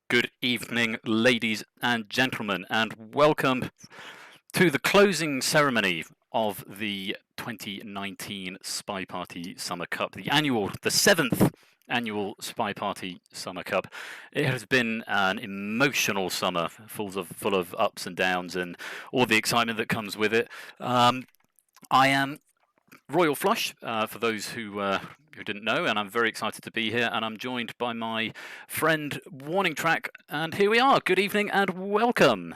Good evening, ladies and gentlemen, and welcome to the closing ceremony of the 2019 SpyParty Summer Cup, the seventh annual SpyParty Summer Cup. It has been an emotional summer, full of ups and downs and all the excitement that comes with it. I am Royal Flush, for those who didn't know, and I'm very excited to be here. And I'm joined by my friend Warning Track, and here we are. Good evening and welcome.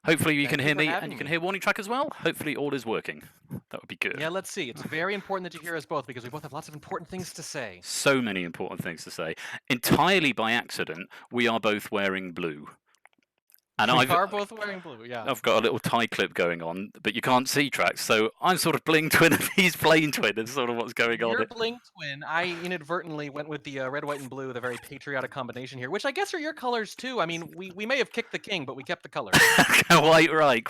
Hopefully you can hear me and you can hear Warning Track as well. Hopefully all is working. That would be good. Yeah, let's see. It's very important that you hear us both because we both have lots of important things to say. So many important things to say. Entirely by accident, we are both wearing blue. And we are both wearing blue, yeah. I've got a little tie clip going on, but you can't see Tracks, so I'm sort of bling twin and he's plain twin. Is sort of what's going on. You're bling twin. I inadvertently went with the red, white, and blue, the very patriotic combination here, which I guess are your colors too. I mean, we may have kicked the king, but we kept the colors. Quite right.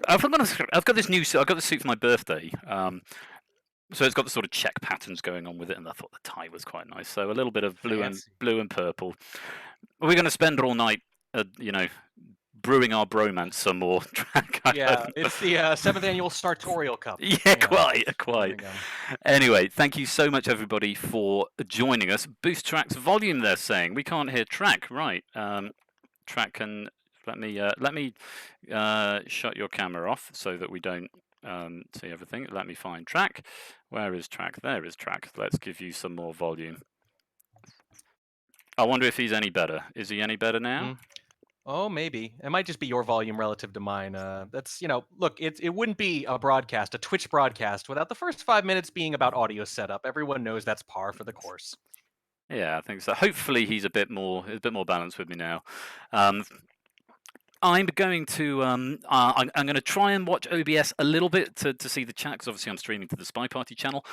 I've got this new suit. I got this suit for my birthday. So it's got the sort of check patterns going on with it, and I thought the tie was quite nice. So a little bit of blue and purple. We're going to spend all night, brewing our bromance some more. Track. Yeah, it's the seventh annual Sartorial Cup. Yeah, quite. Anyway, thank you so much, everybody, for joining us. Boost Track's volume. They're saying we can't hear Track. Right. Track can let me shut your camera off so that we don't see everything. Let me find Track. Where is Track? There is Track. Let's give you some more volume. I wonder if he's any better. Is he any better now? Oh, maybe. It might just be your volume relative to mine. That's, look, it wouldn't be a Twitch broadcast, without the first 5 minutes being about audio setup. Everyone knows that's par for the course. Yeah, I think so. Hopefully he's a bit more balanced with me now. I'm going to I'm going to try and watch OBS a little bit to see the chat, because obviously I'm streaming to the SpyParty channel,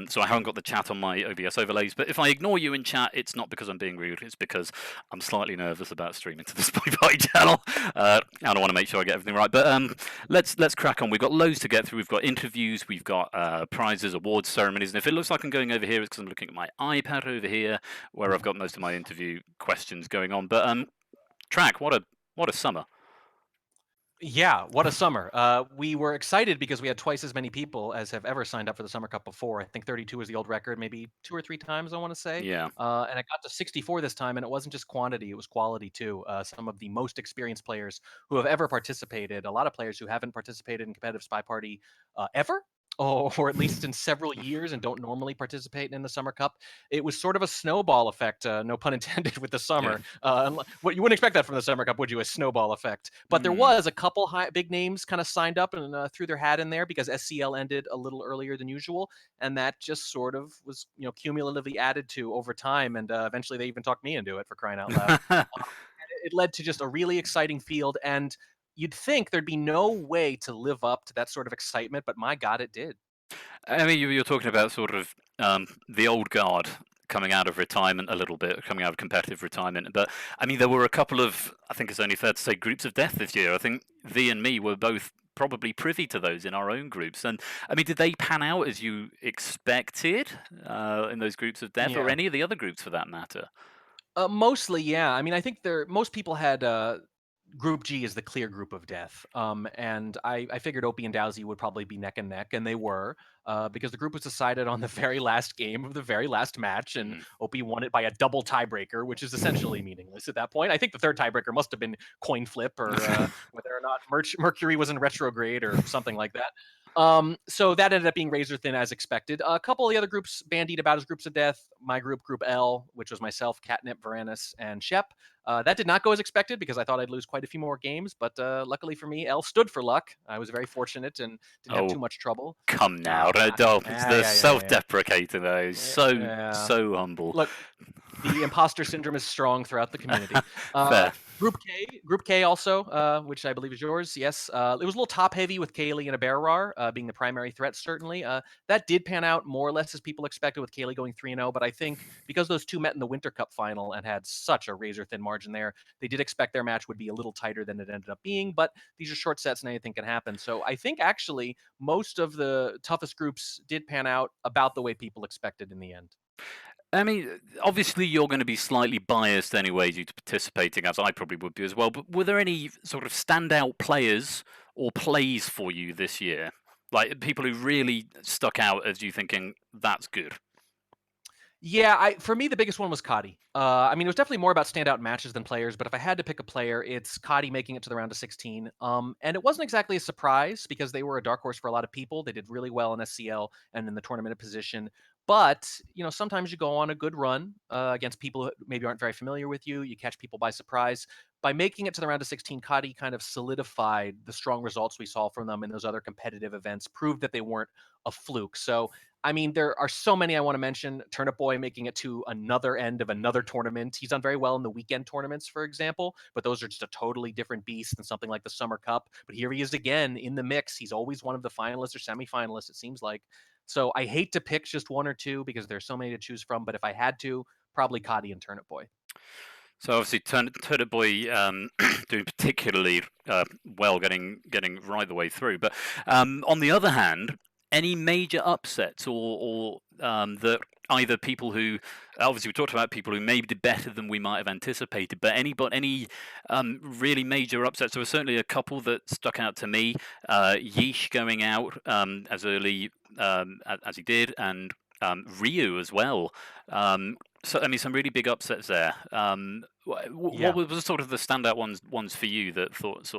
so I haven't got the chat on my OBS overlays. But if I ignore you in chat, it's not because I'm being rude. It's because I'm slightly nervous about streaming to the SpyParty channel. I don't want to make sure I get everything right. But let's crack on. We've got loads to get through. We've got interviews. We've got prizes, awards, ceremonies. And if it looks like I'm going over here, it's because I'm looking at my iPad over here, where I've got most of my interview questions going on. But Track, what a summer. Yeah, what a summer. We were excited because we had twice as many people as have ever signed up for the Summer Cup before. I think 32 is the old record, maybe 2 or 3 times, I want to say. Yeah. And it got to 64 this time, and it wasn't just quantity, it was quality too. Some of the most experienced players who have ever participated, a lot of players who haven't participated in competitive SpyParty ever, or at least in several years, and don't normally participate in the Summer Cup. It was sort of a snowball effect, no pun intended, with the summer. Yeah. What you wouldn't expect that from the Summer Cup, would you? A snowball effect. But there was a couple big names kind of signed up and threw their hat in there because SCL ended a little earlier than usual, and that just sort of was cumulatively added to over time, and eventually they even talked me into it, for crying out loud. It led to just a really exciting field, and you'd think there'd be no way to live up to that sort of excitement, but my God, it did. I mean, you're talking about sort of the old guard coming out of retirement a little bit, coming out of competitive retirement. But I mean, there were a couple of, I think it's only fair to say, groups of death this year. I think Thee and me were both probably privy to those in our own groups. And I mean, did they pan out as you expected in those groups of death, or any of the other groups for that matter? Mostly, yeah. I mean, I think most people had Group G is the clear group of death. And I figured Opie and Dowsy would probably be neck and neck, and they were, because the group was decided on the very last game of the very last match, and Opie won it by a double tiebreaker, which is essentially meaningless at that point. I think the third tiebreaker must have been coin flip, or whether or not Mercury was in retrograde or something like that. So that ended up being razor thin as expected. A couple of the other groups bandied about as groups of death. My group, Group L, which was myself, Catnip, Varanus, and Shep. That did not go as expected because I thought I'd lose quite a few more games, but luckily for me, L stood for luck. I was very fortunate and didn't have too much trouble. Come now, the self-deprecating though. So humble. Look, the imposter syndrome is strong throughout the community. Fair. Group K also, which I believe is yours. Yes, it was a little top heavy with Kaylee and abear RAWR being the primary threat. Certainly, that did pan out more or less as people expected, with Kaylee going 3-0. But I think because those two met in the Winter Cup final and had such a razor thin margin there, they did expect their match would be a little tighter than it ended up being. But these are short sets and anything can happen. So I think actually most of the toughest groups did pan out about the way people expected in the end. I mean, obviously you're going to be slightly biased anyway due to participating, as I probably would be as well. But were there any sort of standout players or plays for you this year? Like people who really stuck out as you thinking that's good. Yeah, for me the biggest one was Cody. I mean, it was definitely more about standout matches than players, but if I had to pick a player, it's Cody making it to the round of 16. And it wasn't exactly a surprise because they were a dark horse for a lot of people. They did really well in SCL and in the tournament position. But sometimes you go on a good run against people who maybe aren't very familiar with you. You catch people by surprise. By making it to the round of 16, Cody kind of solidified the strong results we saw from them in those other competitive events, proved that they weren't a fluke. So I mean, there are so many I want to mention. Turnip Boy making it to another end of another tournament. He's done very well in the weekend tournaments, for example, but those are just a totally different beast than something like the Summer Cup. But here he is again in the mix. He's always one of the finalists or semifinalists, it seems like. So I hate to pick just one or two because there's so many to choose from. But if I had to, probably Cody and Turnip Boy. So obviously, Turtle Boy doing particularly well, getting right the way through. But on the other hand, any major upsets or that either people who obviously we talked about people who maybe did better than we might have anticipated, but any really major upsets. There were certainly a couple that stuck out to me. Yeesh going out as early as he did, and Ryu as well. So I mean, some really big upsets there. What Yeah. was sort of the standout ones for you that thought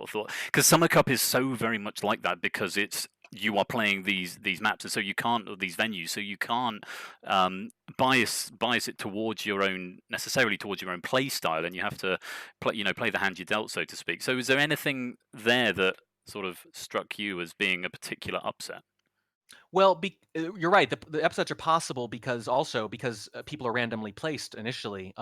because Summer Cup is so very much like that because it's you are playing these maps and so you can't or these venues so you can't bias it towards your own necessarily towards your own play style and you have to play the hand you dealt, so to speak. So is there anything there that sort of struck you as being a particular upset? Well, you're right. The upsets are possible because people are randomly placed initially.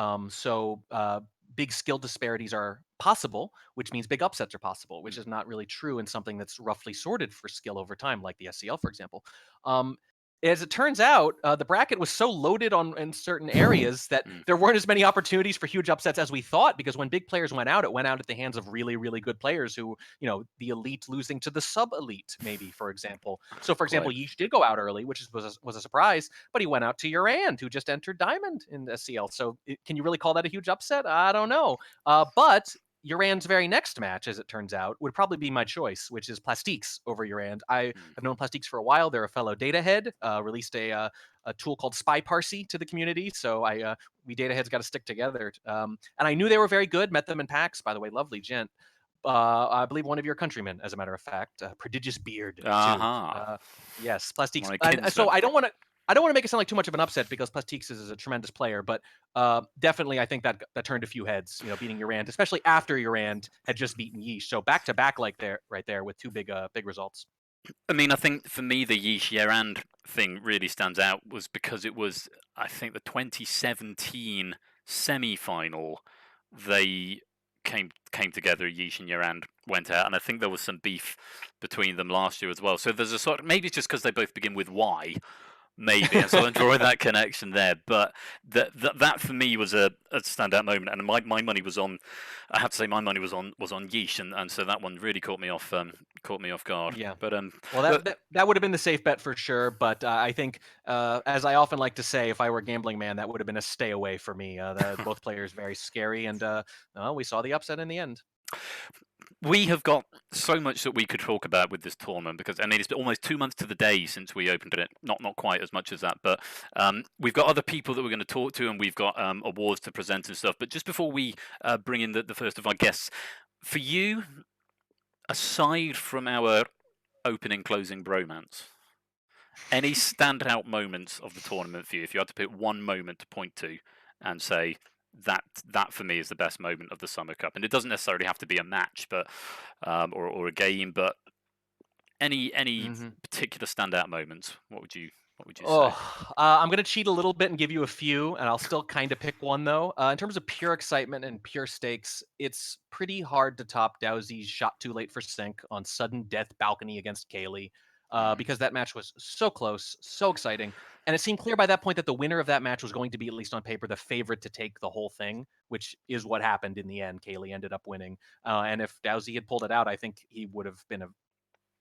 Big skill disparities are possible, which means big upsets are possible, which is not really true in something that's roughly sorted for skill over time, like the SCL, for example. Um, as it turns out, the bracket was so loaded on in certain areas that Mm, there weren't as many opportunities for huge upsets as we thought. Because when big players went out, it went out at the hands of really, really good players who, the elite losing to the sub elite, maybe, for example. So, for example, quite. Yeesh did go out early, which was a surprise, but he went out to Urand, who just entered Diamond in SCL. So, can you really call that a huge upset? I don't know. But Urand's very next match, as it turns out, would probably be my choice, which is Plastiques over Urand. I Mm. have known Plastiques for a while. They're a fellow data head, released a tool called SpyParty to the community. So we data heads got to stick together. And I knew they were very good. Met them in PAX, by the way, lovely gent. I believe one of your countrymen, as a matter of fact, prodigious beard too. Aha, Yes, Plastiques, my and so kinsman. I don't want to make it sound like too much of an upset because Plastiques is a tremendous player, but definitely I think that turned a few heads. Beating Urand, especially after Urand had just beaten Yeesh. So back to back, like there, right there, with two big results. I mean, I think for me the Yeesh Yerand thing really stands out was because it was, I think, the 2017 semi-final. They came together. Yeesh and Yerand went out, and I think there was some beef between them last year as well. So there's a sort of, maybe it's just because they both begin with Y, maybe, and so I'm drawing that connection there. But that for me was a standout moment, and my money was on. I have to say, my money was on Yeesh, and so that one really caught me off guard. Yeah. But Well, but that would have been the safe bet for sure. But I think, as I often like to say, if I were a gambling man, that would have been a stay away for me. Both players very scary, and well, we saw the upset in the end. we have got so much that we could talk about with this tournament because I mean it's been almost 2 months to the day since we opened it. Not quite as much as that, but we've got other people that we're going to talk to, and we've got awards to present and stuff. But just before we bring in the first of our guests, for you, aside from our opening closing bromance, any standout moments of the tournament for you? If you had to pick one moment to point to and say that for me is the best moment of the Summer Cup, and it doesn't necessarily have to be a match, but or a game, but any Hmm. particular standout moments? What would you Oh, say? I'm gonna cheat a little bit and give you a few, and I'll still kind of pick one though. In terms of pure excitement and pure stakes, it's pretty hard to top Dowsy's shot too late for sync on sudden death balcony against Kaylee, Mm. because that match was so close, so exciting, and it seemed clear by that point that the winner of that match was going to be, at least on paper, the favorite to take the whole thing, which is what happened in the end. Kaylee ended up winning, and if Dowsy had pulled it out, I think he would have been a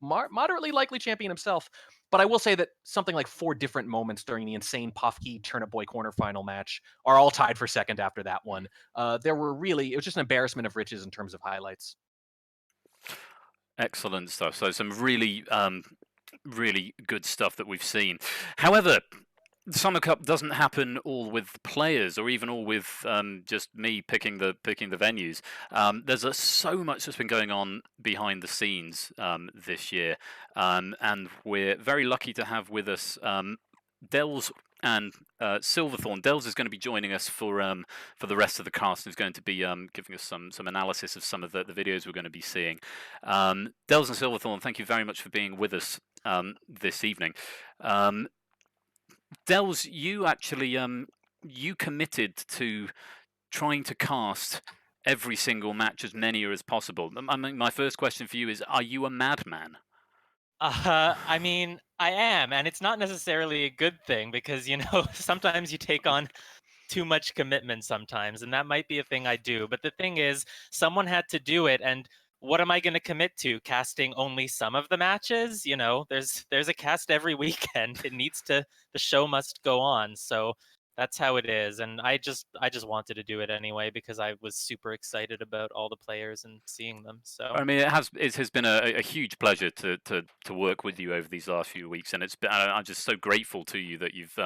moderately likely champion himself. But I will say that something like 4 different moments during the insane Pofke Turnip Boy quarterfinal match are all tied for second after that one. There were really, it was just an embarrassment of riches in terms of highlights. Excellent stuff. So some really, really good stuff that we've seen. However, the Summer Cup doesn't happen all with players, or even all with just me picking the venues. There's so much that's been going on behind the scenes this year, and we're very lucky to have with us Dells and Silverthorn. Dells is going to be joining us for the rest of the cast. He's going to be giving us some analysis of some of the videos we're going to be seeing. Dells and Silverthorn, thank you very much for being with us this evening. Dells, you actually you committed to trying to cast every single match, as many as possible. I mean, my first question for you is: are you a madman? I mean, I am, and it's not necessarily a good thing because, sometimes you take on too much commitment sometimes, and that might be a thing I do. But the thing is, someone had to do it, and what am I going to commit to? Casting only some of the matches? There's a cast every weekend. The show must go on. So that's how it is, and I just wanted to do it anyway because I was super excited about all the players and seeing them. So I mean, it has been a huge pleasure to work with you over these last few weeks, and it's been, I'm just so grateful to you that you've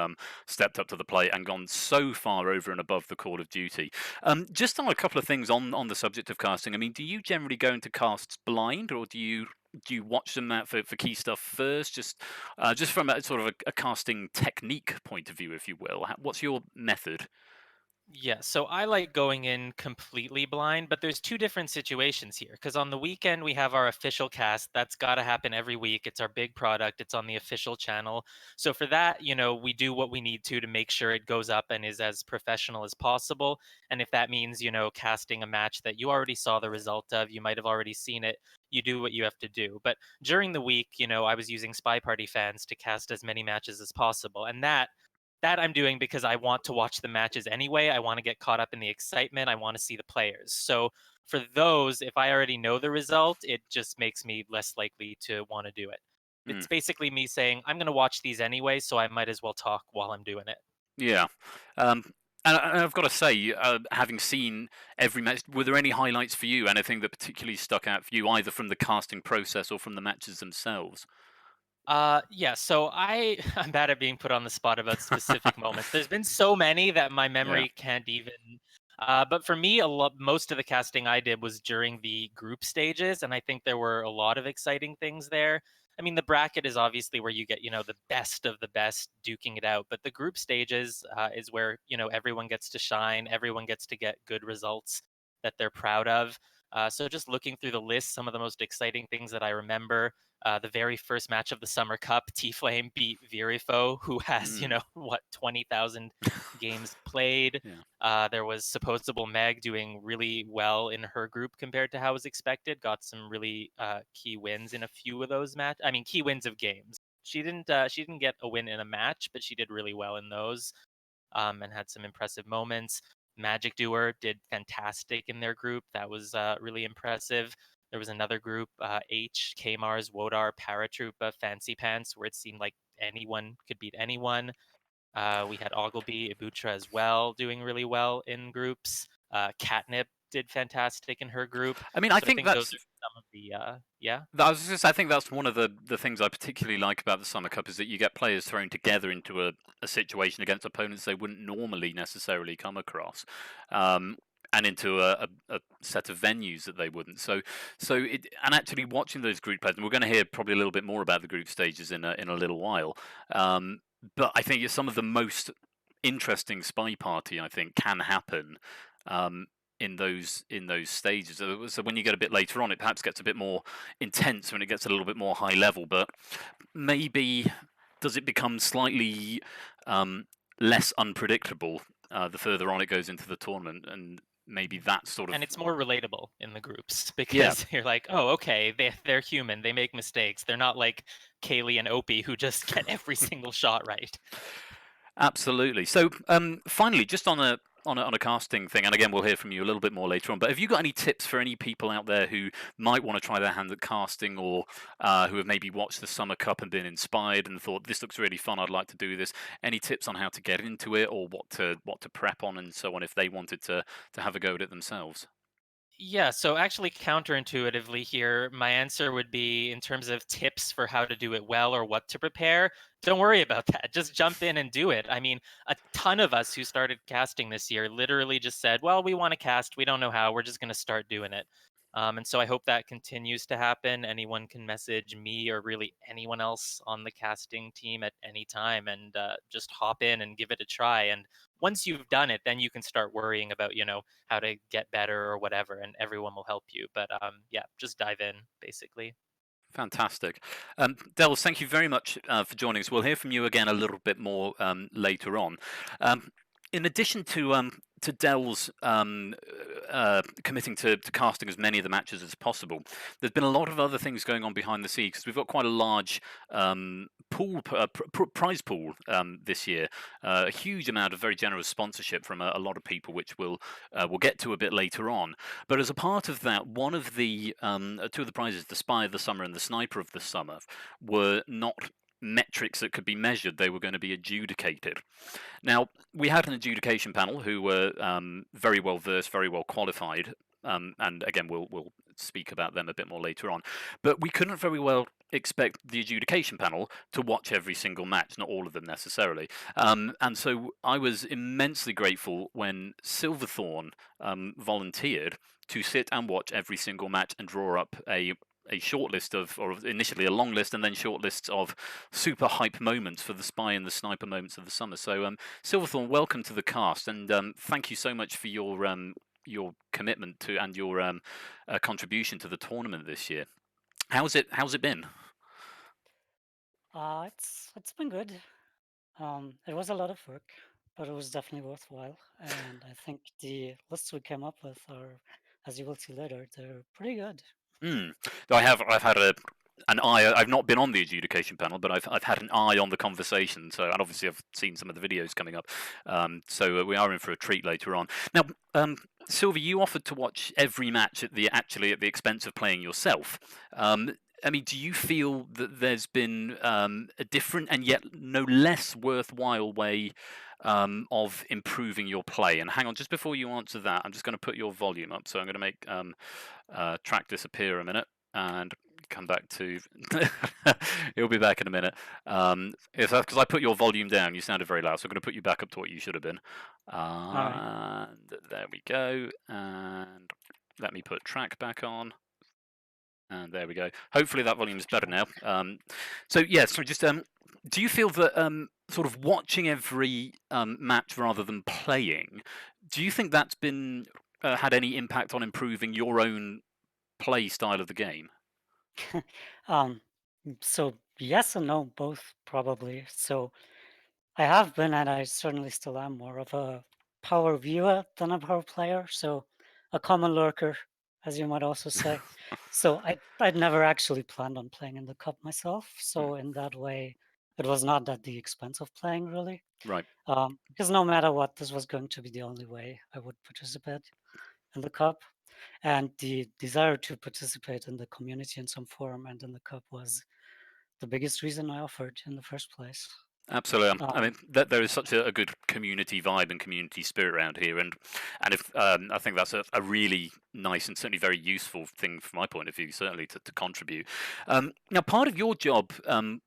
stepped up to the plate and gone so far over and above the call of duty. Just on a couple of things on the subject of casting. I mean, do you generally go into casts blind, or do you watch them out for key stuff first? Just from a sort of a casting technique point of view, if you will. What's your method? yeah, so I like going in completely blind, but there's two different situations here. Because on the weekend, we have our official cast. That's got to happen every week. It's our big product, it's on the official channel. So for that, we do what we need to make sure it goes up and is as professional as possible. And if that means, casting a match that you already saw the result of, you might have already seen it, you do what you have to do. But during the week, I was using SpyParty fans to cast as many matches as possible. And that I'm doing because I want to watch the matches anyway. I want to get caught up in the excitement. I want to see the players. So for those, if I already know the result, it just makes me less likely to want to do it. Mm. It's basically me saying, I'm going to watch these anyway, so I might as well talk while I'm doing it. Yeah. And I've got to say, having seen every match, were there any highlights for you? Anything that particularly stuck out for you, either from the casting process or from the matches themselves? Yeah, so I'm bad at being put on the spot about specific moments. There's been so many that my Yeah. memory can't even. But for me, most of the casting I did was during the group stages, and I think there were a lot of exciting things there. I mean, the bracket is obviously where you get, the best of the best duking it out, but the group stages is where, everyone gets to shine, everyone gets to get good results that they're proud of. So just looking through the list, some of the most exciting things that I remember. The very first match of the Summer Cup, T-Flame beat Virifo, who has, Mm. 20,000 games played. Yeah. There was Supposable Meg doing really well in her group compared to how it was expected. Got some really key wins in a few of those matches. I mean, key wins of games. She didn't get a win in a match, but she did really well in those, and had some impressive moments. Magic Doer did fantastic in their group. That was really impressive. There was another group, H, Kmars, Wodar, Paratroopa, Fancy Pants, where it seemed like anyone could beat anyone. We had Ogleby, Ibutra as well, doing really well in groups. Catnip did fantastic in her group. I mean, I So I think think those that's. are some of the, yeah. I was just, I think that's one of the things I particularly like about the Summer Cup is that you get players thrown together into a situation against opponents they wouldn't normally necessarily come across, and into a set of venues that they wouldn't. And actually watching those group plays, and we're going to hear probably a little bit more about the group stages in a little while. But I think it's some of the most interesting spy party I think can happen. In those stages. So when you get a bit later on, it perhaps gets a bit more intense when it gets a little bit more high level. But maybe does it become slightly less unpredictable the further on it goes into the tournament, and maybe that sort of And it's more relatable in the groups yeah. because you're like, oh, okay, they're human. They make mistakes. They're not like Kaylee and Opie who just get every single shot right. Absolutely. So finally, just on on a casting thing, and again, we'll hear from you a little bit more later on. But have you got any tips for any people out there who might want to try their hand at casting, or who have maybe watched the Summer Cup and been inspired and thought this looks really fun, I'd like to do this? Any tips on how to get into it, or what to prep on, and so on, if they wanted to have a go at it themselves? Yeah, so actually counterintuitively here, my answer would be in terms of tips for how to do it well or what to prepare. Don't worry about that. Just jump in and do it. I mean, a ton of us who started casting this year literally just said, well, we want to cast. We don't know how. We're just going to start doing it. And so I hope that continues to happen. Anyone can message me or really anyone else on the casting team at any time and just hop in and give it a try. And once you've done it, then you can start worrying about, how to get better or whatever, and everyone will help you. But yeah, just dive in, basically. Fantastic. Dels, thank you very much for joining us. We'll hear from you again a little bit more later on. In addition to Dels committing to casting as many of the matches as possible, there's been a lot of other things going on behind the scenes, because we've got quite a large prize pool this year. A huge amount of very generous sponsorship from a lot of people, which we'll get to a bit later on. But as a part of that, one of the two of the prizes, the Spy of the Summer and the Sniper of the Summer, were not metrics that could be measured. They were going to be adjudicated. Now, we had an adjudication panel who were very well versed, very well qualified, and again, we'll speak about them a bit more later on. But we couldn't very well expect the adjudication panel to watch every single match, not all of them necessarily. And so I was immensely grateful when Silverthorn volunteered to sit and watch every single match and draw up a short list of, or initially a long list and then short lists of super hype moments for the Spy and the Sniper moments of the summer. So Silverthorn, welcome to the cast, and thank you so much for your commitment to and your contribution to the tournament this year. How's it been? It's been good. It was a lot of work, but it was definitely worthwhile. And I think the lists we came up with are, as you will see later, they're pretty good. I've had an eye. I've not been on the adjudication panel, but I've had an eye on the conversation. So, and obviously I've seen some of the videos coming up. So we are in for a treat later on. Now, Sylvie, you offered to watch every match at the expense of playing yourself. I mean, do you feel that there's been a different and yet no less worthwhile way of improving your play? And hang on, just before you answer that, I'm just going to put your volume up. So I'm going to make track disappear a minute and come back to. He'll be back in a minute. Because I put your volume down, you sounded very loud. So I'm going to put you back up to what you should have been. Right. And there we go. And let me put track back on. And there we go. Hopefully that volume is better now. So just do you feel that sort of watching every match rather than playing, do you think that's been had any impact on improving your own play style of the game? So yes and no, both probably. So I have been, and I certainly still am, more of a power viewer than a power player. So a common lurker, as you might also say. So I'd never actually planned on playing in the cup myself. So in that way, it was not at the expense of playing, really. Right. Because no matter what, this was going to be the only way I would participate in the cup. And the desire to participate in the community in some form and in the cup was the biggest reason I offered in the first place. Absolutely. I mean, there is such a good community vibe and community spirit around here, and if I think that's a really nice and certainly very useful thing from my point of view, certainly to contribute. Now, part of your job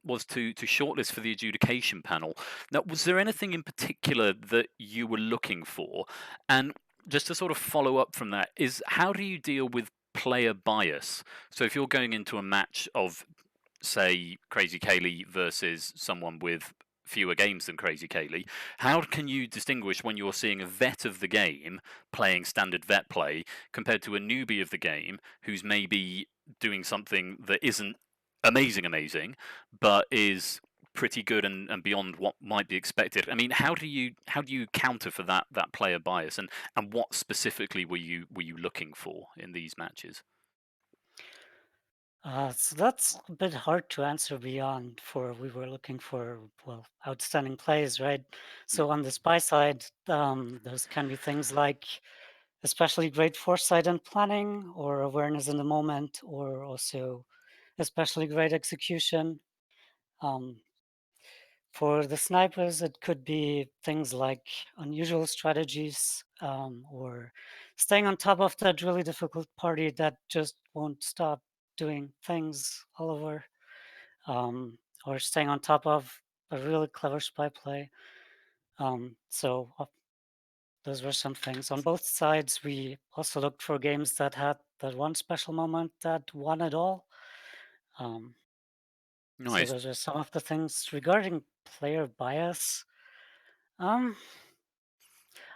was to shortlist for the adjudication panel. Now, was there anything in particular that you were looking for? And just to sort of follow up from that, is how do you deal with player bias? So if you're going into a match of, say, KrazyCaley versus someone with fewer games than KrazyCaley, how can you distinguish when you're seeing a vet of the game playing standard vet play compared to a newbie of the game who's maybe doing something that isn't amazing, but is pretty good and beyond what might be expected? I mean, how do you counter for that player bias, and what specifically were you looking for in these matches? So that's a bit hard to answer beyond for we were looking for, well, outstanding plays, right? So on the spy side, those can be things like especially great foresight and planning or awareness in the moment, or also especially great execution. Um, for the snipers, it could be things like unusual strategies, or staying on top of that really difficult party that just won't stop doing things all over, or staying on top of a really clever spy play. Those were some things. On both sides, we also looked for games that had that one special moment that won it all. Um, so Nice. those are some of the things regarding player bias. Um,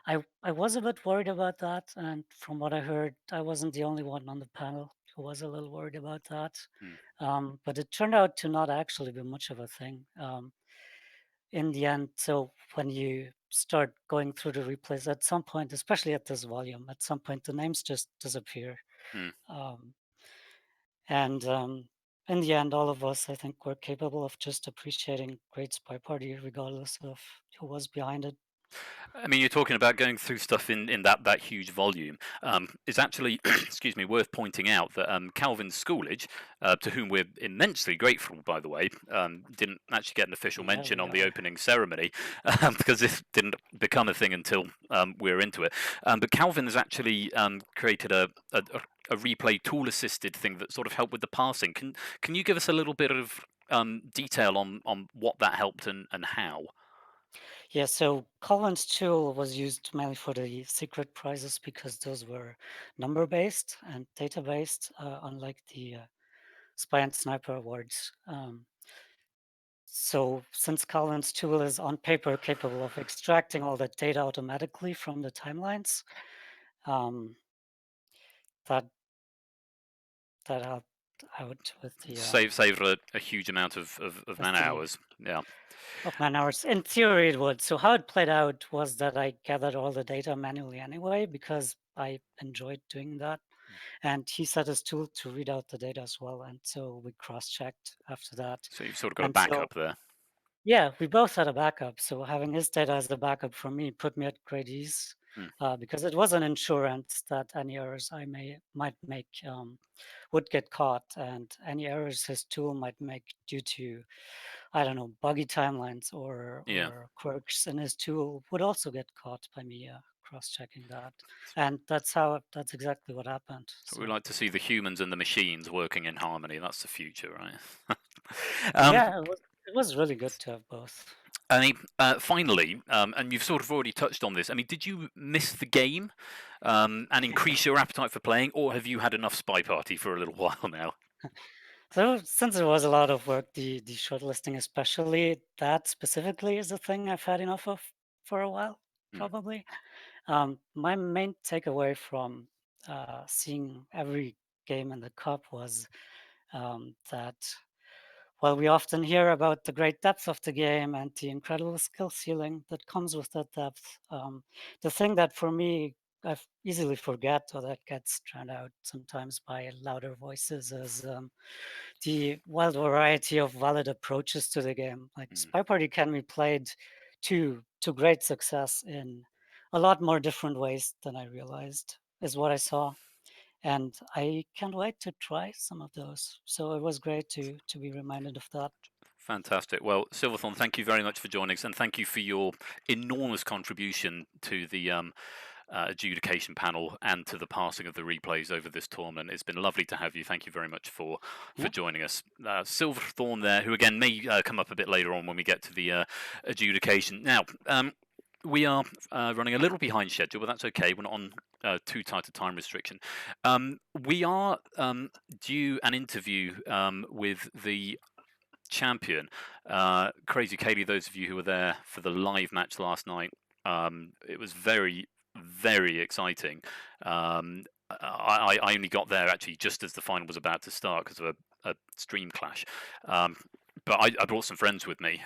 I was a bit worried about that, and from what I heard, I wasn't the only one on the panel who was a little worried about that. Hmm. But it turned out to not actually be much of a thing. In the end, so when you start going through the replays at some point, especially at this volume, at some point the names just disappear. Hmm. Um, and in the end, all of us, I think, were capable of just appreciating great Spy Party, regardless of who was behind it. I mean, you're talking about going through stuff in that huge volume. It's actually, excuse me, worth pointing out that Calvin Schoolage, to whom we're immensely grateful, by the way, didn't actually get an official Yeah, mention we on the are. opening ceremony because this didn't become a thing until we were into it. But Calvin has actually created a replay tool-assisted thing that sort of helped with the parsing. Can you give us a little bit of detail on what that helped and how? Yeah, so Collins tool was used mainly for the secret prizes because those were number-based and data-based, unlike the Spy and Sniper awards. So since Calvin's tool is on paper capable of extracting all the data automatically from the timelines, um, that that helped out with the Save a huge amount of with man the hours. Yeah. of man hours. In theory, it would. So how it played out was that I gathered all the data manually anyway because I enjoyed doing that, and he set his tool to read out the data as well, and so we cross-checked after that, So you've sort of got a and so. backup there. Yeah, we both had a backup. So having his data as a backup for me put me at great ease, Hmm. because it was an insurance that any errors I might make would get caught, and any errors his tool might make due to, I don't know, buggy timelines Yeah. or quirks in his tool would also get caught by me cross-checking that, and that's exactly what happened. So we So like to see the humans and the machines working in harmony. That's the future, right? um, yeah, it was really good to have both. and finally, and you've sort of already touched on this. I mean, did you miss the game and increase your appetite for playing, or have you had enough Spy Party for a little while now? So since it was a lot of work, the shortlisting especially, that specifically is a thing I've had enough of for a while, Hmm. probably. My main takeaway from seeing every game in the cup was that while we often hear about the great depth of the game and the incredible skill ceiling that comes with that depth, the thing that for me I easily forget or that gets drowned out sometimes by louder voices is the wild variety of valid approaches to the game. Like Hmm. Spy Party can be played to great success in a lot more different ways than I realized, is what I saw. And I can't wait to try some of those. So it was great to be reminded of that. Fantastic. Well, Silverthorn, thank you very much for joining us, and thank you for your enormous contribution to the adjudication panel and to the passing of the replays over this tournament. It's been lovely to have you. Thank you very much for Yeah. joining us. Silverthorn there, who again may come up a bit later on when we get to the adjudication. Now, we are running a little behind schedule, but that's okay. We're not on too tight a time restriction. We are due an interview with the champion, KrazyCaley. Those of you who were there for the live match last night, it was very, very exciting. I only got there actually just as the final was about to start because of a stream clash. but I brought some friends with me,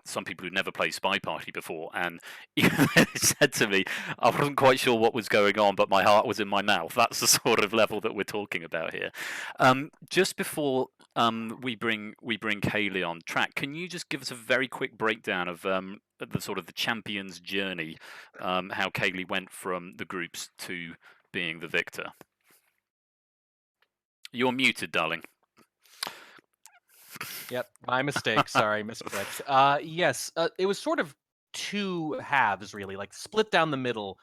some people who'd never played SpyParty before, and they said to me, I wasn't quite sure what was going on, but my heart was in my mouth. That's the sort of level that we're talking about here. Just before we bring Kaylee on track, can you just give us a very quick breakdown of the sort of the champion's journey, how Kaylee went from the groups to being the victor? You're muted, darling. Yep, my mistake. Sorry, misclicked. Yes, it was sort of two halves, really, like split down the middle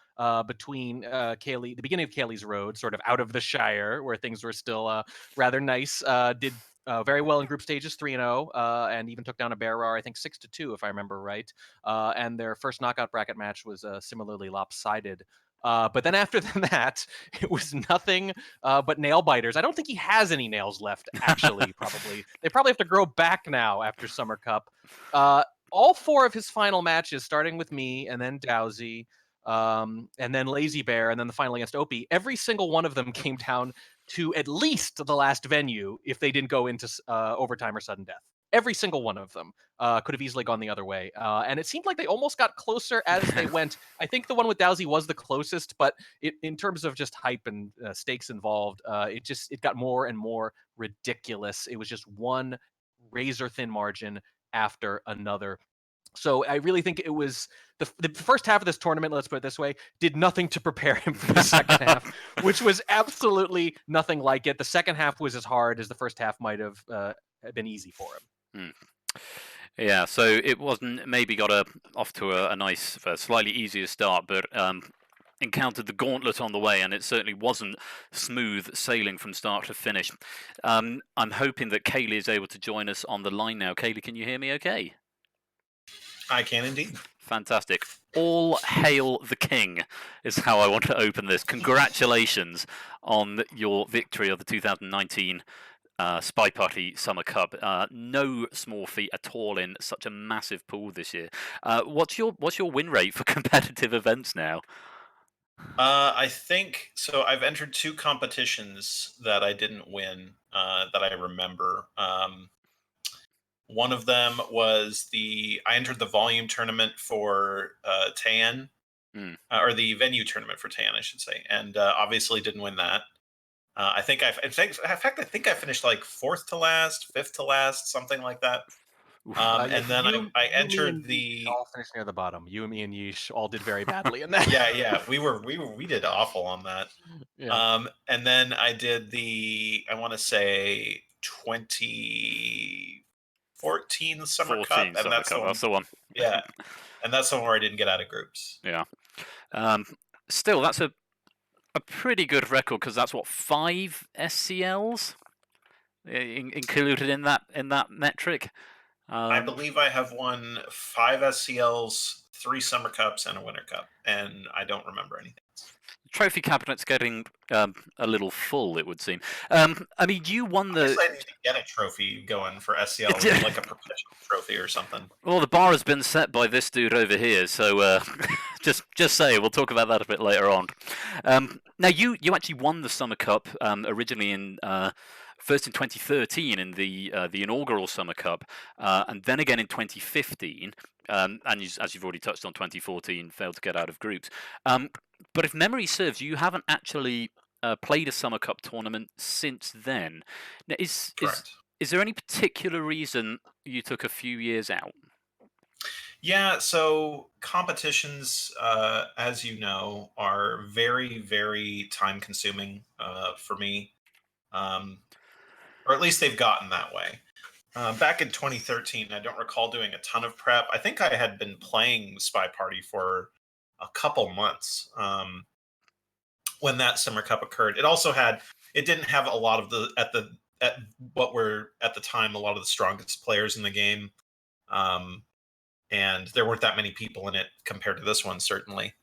between Kaylee, the beginning of Kaylee's road, sort of out of the Shire, where things were still rather nice. Did very well in group stages, 3-0, and even took down abear RAWR, I think 6-2, if I remember right. And their first knockout bracket match was similarly lopsided. But then after that, it was nothing but nail biters. I don't think he has any nails left, actually, probably. They probably have to grow back now after Summer Cup. All four of his final matches, starting with me and then Dowsy, and then Lazy Bear, and then the final against Opie, every single one of them came down to at least the last venue if they didn't go into overtime or sudden death. Every single one of them could have easily gone the other way. And it seemed like they almost got closer as they went. I think the one with Dowsy was the closest, but in terms of just hype and stakes involved, it got more and more ridiculous. It was just one razor thin margin after another. So I really think it was the first half of this tournament, let's put it this way, did nothing to prepare him for the second half, which was absolutely nothing like it. The second half was as hard as the first half might have been easy for him. Yeah, so it wasn't, maybe got off to a nice, slightly easier start, but encountered the gauntlet on the way, and it certainly wasn't smooth sailing from start to finish. I'm hoping that Kaylee is able to join us on the line now. Kaylee, can you hear me okay? I can indeed. Fantastic. All hail the king is how I want to open this. Congratulations on your victory of the 2019 SpyParty Summer Cup. No small feat at all in such a massive pool this year. What's your win rate for competitive events now? I think so. I've entered 2 competitions that I didn't win that I remember. One of them was I entered the volume tournament for Tan, or the venue tournament for Tan, I should say, and obviously didn't win that. I think in fact, I think I finished like 4th to last, 5th to last, something like that. And then I entered the. All finished near the bottom. You, me, and Yeesh all did very badly in that. Yeah, we did awful on that. Yeah. And then I did I want to say 2014 Summer Cup, and Summer Cup. That's the one. Yeah, and that's the one where I didn't get out of groups. Yeah. Still, that's a pretty good record, because that's what, 5 SCLs included in that metric. I believe I have won 5 SCLs, 3 Summer Cups, and a Winter Cup, and I don't remember anything else. Trophy cabinet's getting a little full, it would seem. I mean, you won the. I guess I need to get a trophy going for SCL, like a perpetual trophy or something. Well, the bar has been set by this dude over here, so just say we'll talk about that a bit later on. Now, you actually won the Summer Cup originally first in 2013 in the inaugural Summer Cup, and then again in 2015. And as you've already touched on, 2014 failed to get out of groups. But if memory serves, you haven't actually played a Summer Cup tournament since then. Now, is there any particular reason you took a few years out? Yeah, so competitions, as you know, are very, very time-consuming for me, or at least they've gotten that way. Back in 2013, I don't recall doing a ton of prep. I think I had been playing SpyParty for a couple months when that Summer Cup occurred. It didn't have a lot of at what were at the time a lot of the strongest players in the game, and there weren't that many people in it compared to this one, certainly.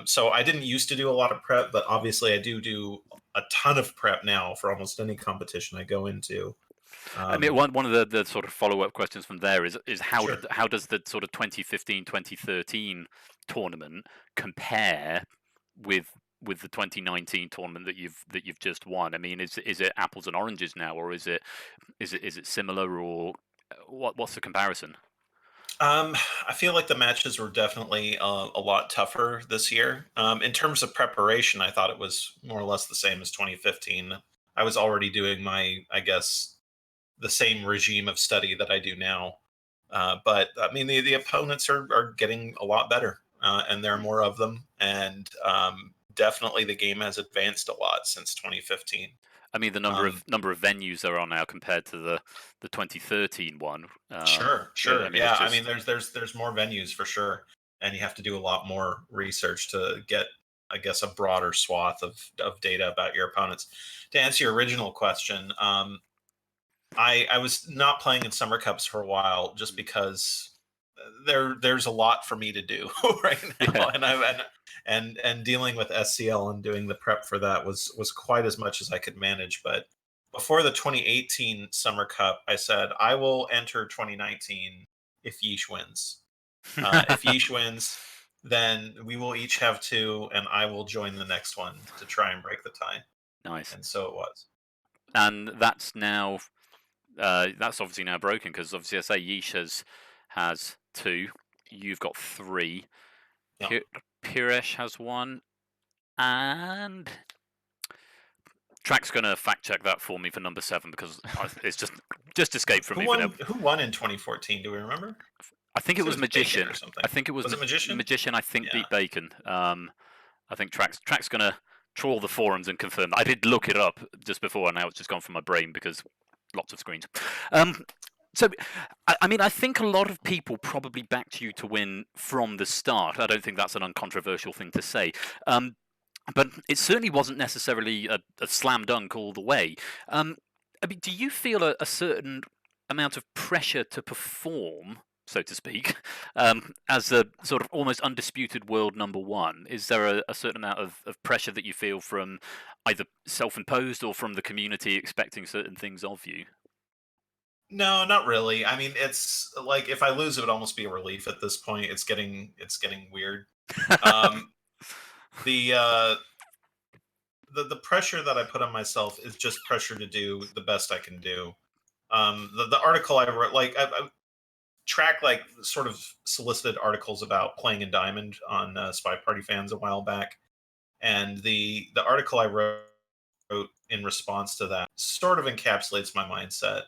So I didn't used to do a lot of prep, but obviously I do a ton of prep now for almost any competition I go into. I mean, one of the sort of follow-up questions from there is how Sure. how does the sort of 2015, 2013 tournament compare with the 2019 tournament that you've just won? I mean, is it apples and oranges now, or is it similar, or What's the comparison? I feel like the matches were definitely a lot tougher this year. In terms of preparation, I thought it was more or less the same as 2015. I was already doing my, I guess, the same regime of study that I do now. But I mean, the opponents are getting a lot better, and there are more of them. And definitely the game has advanced a lot since 2015. I mean, the number of venues there are now compared to the 2013 one. Sure, I sure. mean, Yeah, it's I just mean, there's more venues for sure, and you have to do a lot more research to get, I guess, a broader swath of data about your opponents. To answer your original question, I was not playing in summer cups for a while just because there's a lot for me to do right now, Yeah. and dealing with SCL and doing the prep for that was quite as much as I could manage. But before the 2018 Summer Cup, I said I will enter 2019 if Yeesh wins. If Yeesh wins, then we will each have two, and I will join the next one to try and break the tie. nice. And so it was. And that's now that's obviously now broken because obviously I say Yeesh has two, you've got three. Yeah. Piresh has one, and Track's going to fact check that for me for number 7 because it's just escaped from Who me. won? Who won in 2014? Do we remember? I think it was Bacon Magician. or something. I think it was it Magician? Magician. I think Yeah. beat Bacon. I think Track's going to trawl the forums and confirm that. I did look it up just before, and now it's just gone from my brain because lots of screens. So, I mean, I think a lot of people probably backed you to win from the start. I don't think that's an uncontroversial thing to say. But it certainly wasn't necessarily a slam dunk all the way. I mean, do you feel a certain amount of pressure to perform, so to speak, as a sort of almost undisputed world number one? Is there a certain amount of pressure that you feel from either self-imposed or from the community expecting certain things of you? No, not really. I mean, it's like if I lose, it would almost be a relief at this point. It's getting weird. Um, the the pressure that I put on myself is just pressure to do the best I can do. The article I wrote, like I track like sort of solicited articles about playing in Diamond on SpyParty fans a while back, and the article I wrote in response to that sort of encapsulates my mindset.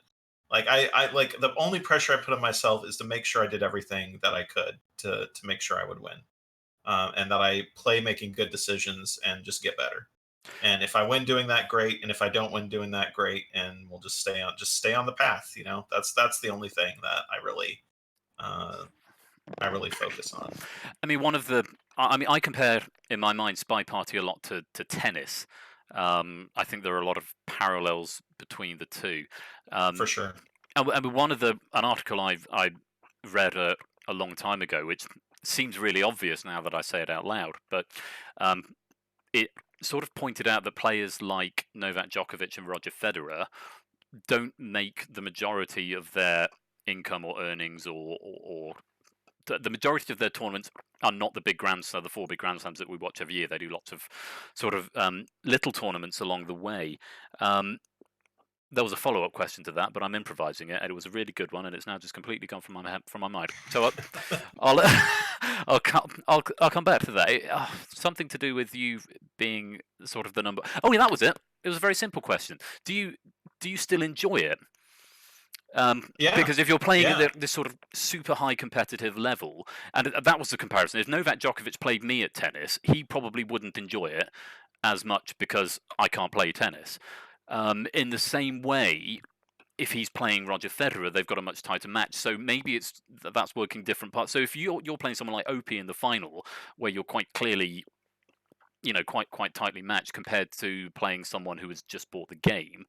Like I like the only pressure I put on myself is to make sure I did everything that I could to make sure I would win, and that I play making good decisions and just get better. And if I win doing that, great. And if I don't win doing that, great. And we'll just stay on the path. You know, that's the only thing that I really focus on. I mean, I compare in my mind SpyParty a lot to tennis. I think there are a lot of parallels between the two. For sure. And one of an article I read a long time ago, which seems really obvious now that I say it out loud, but it sort of pointed out that players like Novak Djokovic and Roger Federer don't make the majority of their income or earnings or the majority of their tournaments are not the big Grand Slams, the 4 big Grand Slams that we watch every year. They do lots of sort of little tournaments along the way. There was a follow-up question to that, but I'm improvising it, and it was a really good one, and it's now just completely gone from my mind. So I'll come back to that. Something to do with you being sort of the number. Oh yeah, that was it. It was a very simple question. Do you still enjoy it? Yeah. Because if you're playing Yeah. at this sort of super high competitive level, and that was the comparison. If Novak Djokovic played me at tennis, he probably wouldn't enjoy it as much because I can't play tennis. In the same way, if he's playing Roger Federer, they've got a much tighter match. So maybe that's working different parts. So if you're playing someone like Opie in the final, where you're quite clearly, quite tightly matched compared to playing someone who has just bought the game,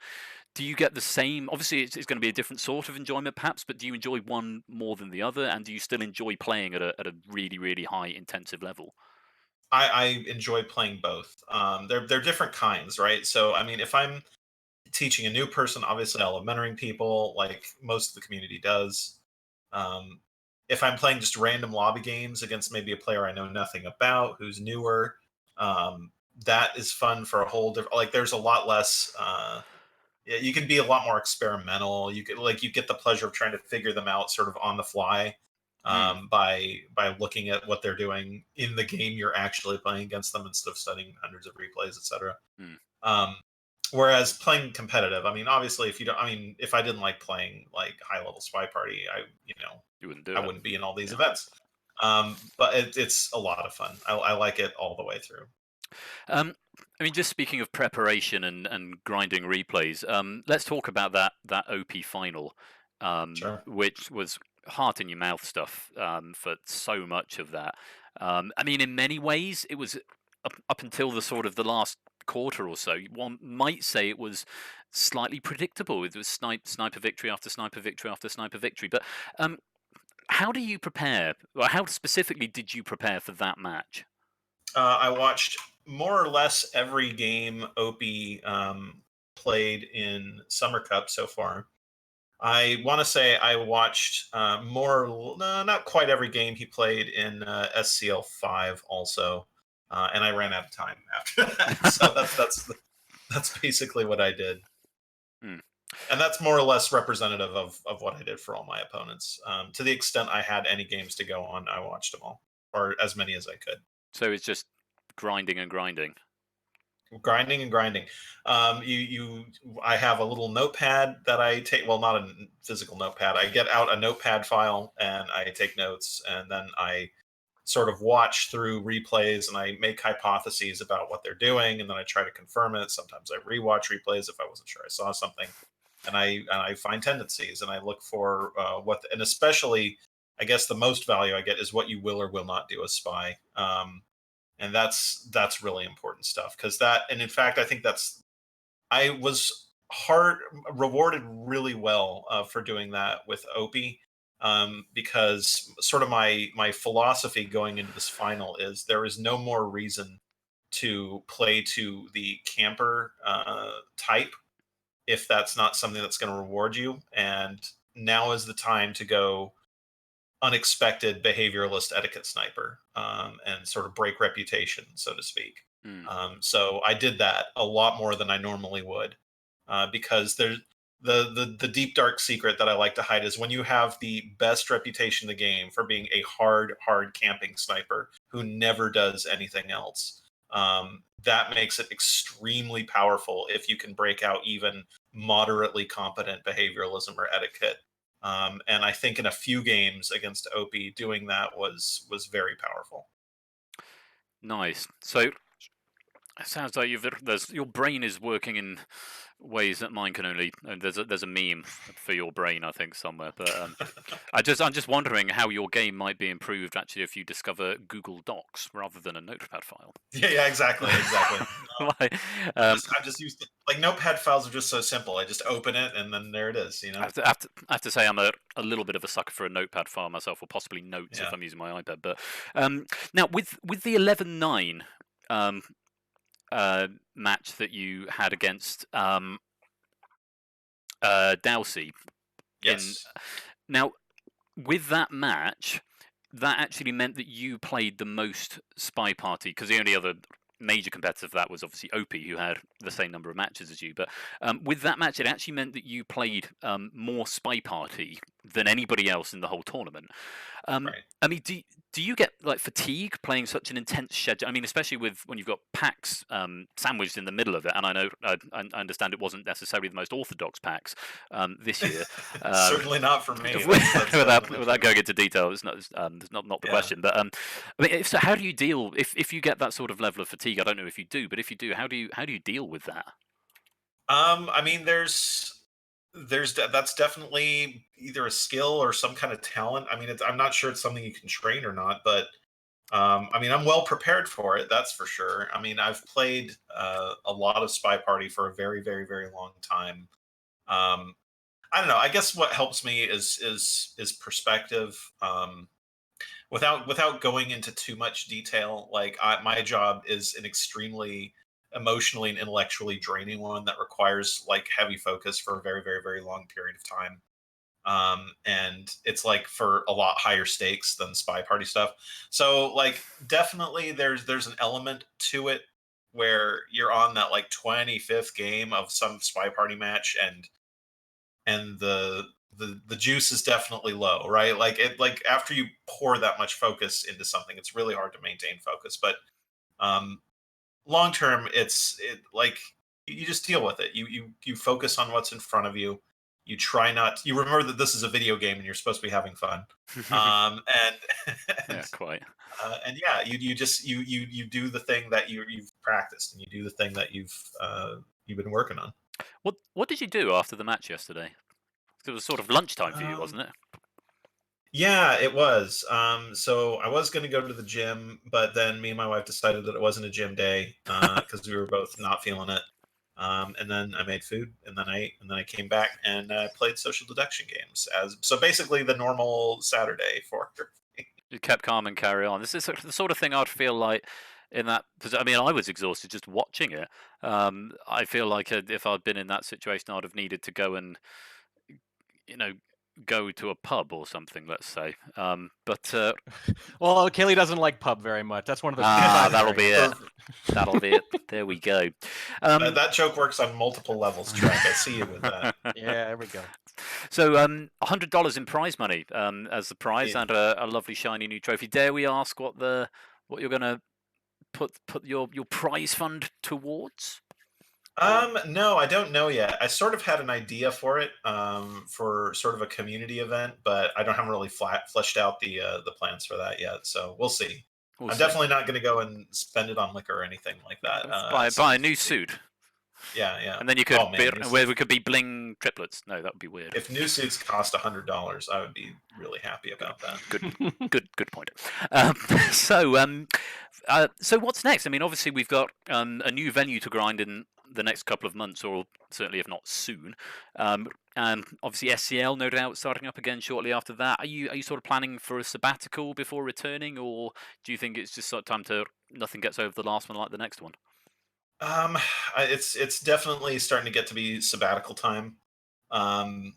do you get the same? Obviously, it's going to be a different sort of enjoyment, perhaps. But do you enjoy one more than the other, and do you still enjoy playing at a really, really high intensive level? I enjoy playing both. They're different kinds, right? So I mean, if I'm teaching a new person, obviously I love mentoring people, like most of the community does. Um, if I'm playing just random lobby games against maybe a player I know nothing about, who's newer, that is fun for a whole different. Like, there's a lot less Yeah, you can be a lot more experimental. You could you get the pleasure of trying to figure them out sort of on the fly, by looking at what they're doing in the game you're actually playing against them instead of studying hundreds of replays, etc. Mm. Whereas playing competitive, I mean, obviously, if you don't, I mean, if I didn't like playing like high level Spy Party, You wouldn't do I it. wouldn't be in all these Yeah. events. But it's a lot of fun. I like it all the way through. I mean, just speaking of preparation and grinding replays, let's talk about that OP final, Sure. which was heart in your mouth stuff for so much of that. I mean, in many ways, it was up until the sort of the last quarter or so. One might say it was slightly predictable. It was sniper victory after sniper victory after sniper victory. But how do you prepare? Or how specifically did you prepare for that match? I watched more or less every game Opie played in Summer Cup so far. I want to say I watched not quite every game he played in SCL 5 also, and I ran out of time after that. So that's basically what I did. Hmm. And that's more or less representative of what I did for all my opponents. To the extent I had any games to go on, I watched them all, or as many as I could. So it's just grinding and grinding. Grinding and grinding. I have a little notepad that I take. Well, not a physical notepad. I get out a notepad file and I take notes, and then I sort of watch through replays and I make hypotheses about what they're doing, and then I try to confirm it. Sometimes I rewatch replays if I wasn't sure I saw something, and I find tendencies and I look for and especially, I guess the most value I get is what you will or will not do as spy. And that's really important stuff, because and in fact I think I was rewarded really well for doing that with Opie, because sort of my philosophy going into this final is there is no more reason to play to the camper type if that's not something that's going to reward you, and now is the time to go unexpected behavioralist etiquette sniper, and sort of break reputation, so to speak. So I did that a lot more than I normally would, because there's the deep dark secret that I like to hide is when you have the best reputation in the game for being a hard camping sniper who never does anything else. That makes it extremely powerful if you can break out even moderately competent behavioralism or etiquette. And I think in a few games against Opie, doing that was very powerful. Nice. So it sounds like your brain is working in ways that mine can only. And there's a meme for your brain, I think, somewhere. But I'm just wondering how your game might be improved actually if you discover Google Docs rather than a notepad file. Yeah, exactly. I'm I'm just used to, like, notepad files are just so simple. I just open it and then there it is. I have to say I'm a little bit of a sucker for a notepad file myself, or possibly notes if I'm using my iPad. But now with the 11-9 match that you had against Dowsey. Yes. Now, with that match, that actually meant that you played the most SpyParty, because the only other major competitor for that was obviously Opie, who had the same number of matches as you. But with that match, it actually meant that you played more SpyParty than anybody else in the whole tournament. Right. I mean, do you get like fatigue playing such an intense schedule? I mean, especially when you've got PAX sandwiched in the middle of it. And I know I understand it wasn't necessarily the most orthodox PAX this year. Certainly not for me. Without going into detail, it's not the question. But I mean, so how do you deal if you get that sort of level of fatigue? I don't know if you do, but if you do, how do you deal with that? I mean, that's definitely either a skill or some kind of talent. I mean, I'm not sure it's something you can train or not, but I mean, I'm well prepared for it. That's for sure. I mean, I've played a lot of Spy Party for a very, very, very long time. I don't know. I guess what helps me is perspective. Without going into too much detail, like my job is an extremely emotionally and intellectually draining one that requires like heavy focus for a very, very, very long period of time. And it's like for a lot higher stakes than Spy Party stuff. So like definitely there's an element to it where you're on that like 25th game of some SpyParty match, and the juice is definitely low, right? Like after you pour that much focus into something, it's really hard to maintain focus. But long term, it like you just deal with it. You focus on what's in front of you. You try not. You remember that this is a video game and you're supposed to be having fun. Yeah, quite. And yeah, you just you do the thing that you've practiced, and you do the thing that you've been working on. What did you do after the match yesterday? It was sort of lunchtime for you, wasn't it? Yeah, it was. So I was going to go to the gym, but then me and my wife decided that it wasn't a gym day because we were both not feeling it. And then I made food, and then I ate, and then I came back and played social deduction games. So basically the normal Saturday for me. You kept calm and carry on. This is the sort of thing I'd feel like in that. I mean, I was exhausted just watching it. I feel like if I'd been in that situation, I'd have needed to go and, go to a pub or something, let's say. But Well, Kaylee doesn't like pub very much. That's one of the. that'll be it. That'll be it. There we go. That joke works on multiple levels, Track. I see you with that. Yeah, there we go. So, $100 in prize money as the prize, and a lovely shiny new trophy. Dare we ask what you're going to put your prize fund towards? No, I don't know yet. I sort of had an idea for it, for sort of a community event, but I haven't really fleshed out the plans for that yet. So we'll see. I'm definitely not going to go and spend it on liquor or anything like that. Buy a new suit. Yeah. And then you could where we could be bling triplets. No, that would be weird. If new suits cost $100, I would be really happy about that. Good point. So what's next? I mean, obviously we've got a new venue to grind in the next couple of months, or certainly if not soon. And obviously SCL, no doubt, starting up again shortly after that. Are you sort of planning for a sabbatical before returning, or do you think it's just sort of time to nothing gets over the last one like the next one? It's definitely starting to get to be sabbatical time. I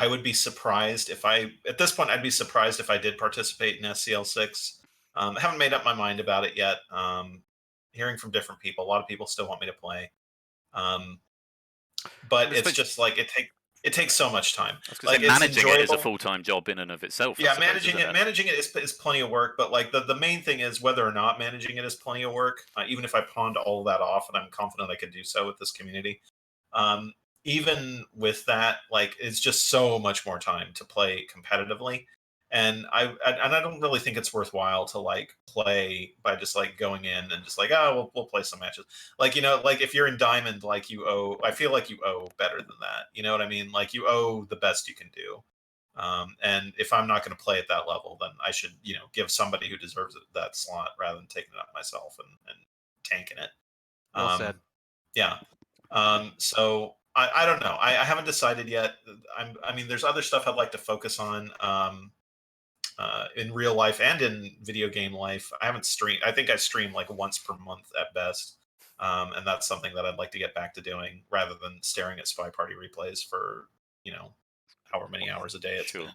would be surprised at this point, I'd be surprised if I did participate in SCL6. I haven't made up my mind about it yet. Hearing from different people, a lot of people still want me to play. But it's just like it takes so much time. Like managing it is a full-time job in and of itself. Yeah, managing it is plenty of work. But like the main thing is whether or not managing it is plenty of work. Even if I pawned all that off, and I'm confident I could do so with this community. Even with that, like it's just so much more time to play competitively. And I don't really think it's worthwhile to like play by just like going in and just like, we'll play some matches. Like, like if you're in Diamond, like I feel like you owe better than that. You know what I mean? Like you owe the best you can do. And if I'm not going to play at that level, then I should, give somebody who deserves that slot rather than taking it up myself and tanking it. Well said. Yeah. So I don't know. I haven't decided yet. I mean, there's other stuff I'd like to focus on. In real life and in video game life. I haven't streamed. I think I stream like once per month at best. And that's something that I'd like to get back to doing rather than staring at SpyParty replays for, however many hours a day it's been.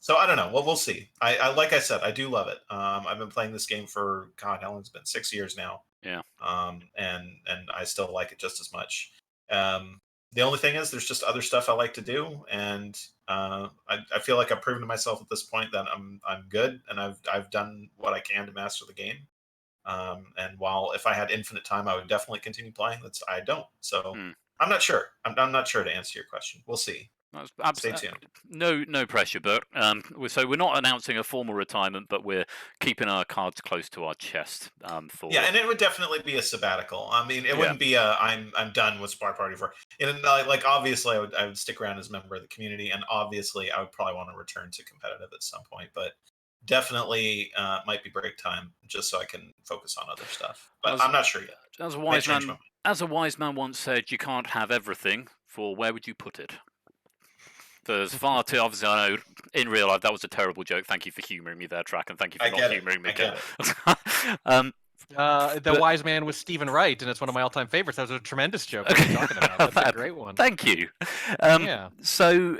So I don't know. Well, we'll see. I like I said, I do love it. I've been playing this game for God, how long? It's been 6 years now. Yeah. And I still like it just as much. The only thing is, there's just other stuff I like to do, and I feel like I've proven to myself at this point that I'm good, and I've done what I can to master the game. And while if I had infinite time, I would definitely continue playing. I don't. So I'm not sure. I'm not sure to answer your question. We'll see. Stay tuned. No pressure, but so we're not announcing a formal retirement, but we're keeping our cards close to our chest. Yeah, and it would definitely be a sabbatical. I mean, it wouldn't be I'm done with SpyParty for. And like obviously, I would stick around as a member of the community, and obviously, I would probably want to return to competitive at some point. But definitely might be break time just so I can focus on other stuff. But I'm not sure yet. As a wise man once said, you can't have everything. For where would you put it? There's far too, obviously, I know in real life that was a terrible joke. Thank you for humouring me there, Track, and thank you for not humouring me. The wise man was Stephen Wright, and it's one of my all-time favorites. That was a tremendous joke. What are you talking about? That's a great one. Thank you. Yeah. So,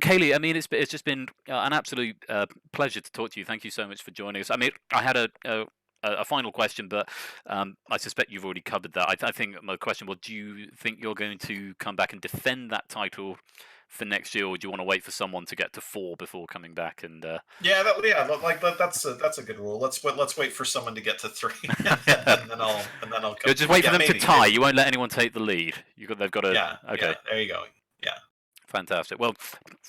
Kaylee, I mean, it's just been an absolute pleasure to talk to you. Thank you so much for joining us. I mean, I had a a final question, but I suspect you've already covered that. I think my question was: do you think you're going to come back and defend that title for next year, or do you want to wait for someone to get to 4 before coming back? And that's a good rule. Let's wait for someone to get to 3, and then I'll come. You'll just wait for them maybe, to tie. maybe. You won't let anyone take the lead. They've got to. Yeah. Okay. Yeah, there you go. Yeah. Fantastic. Well,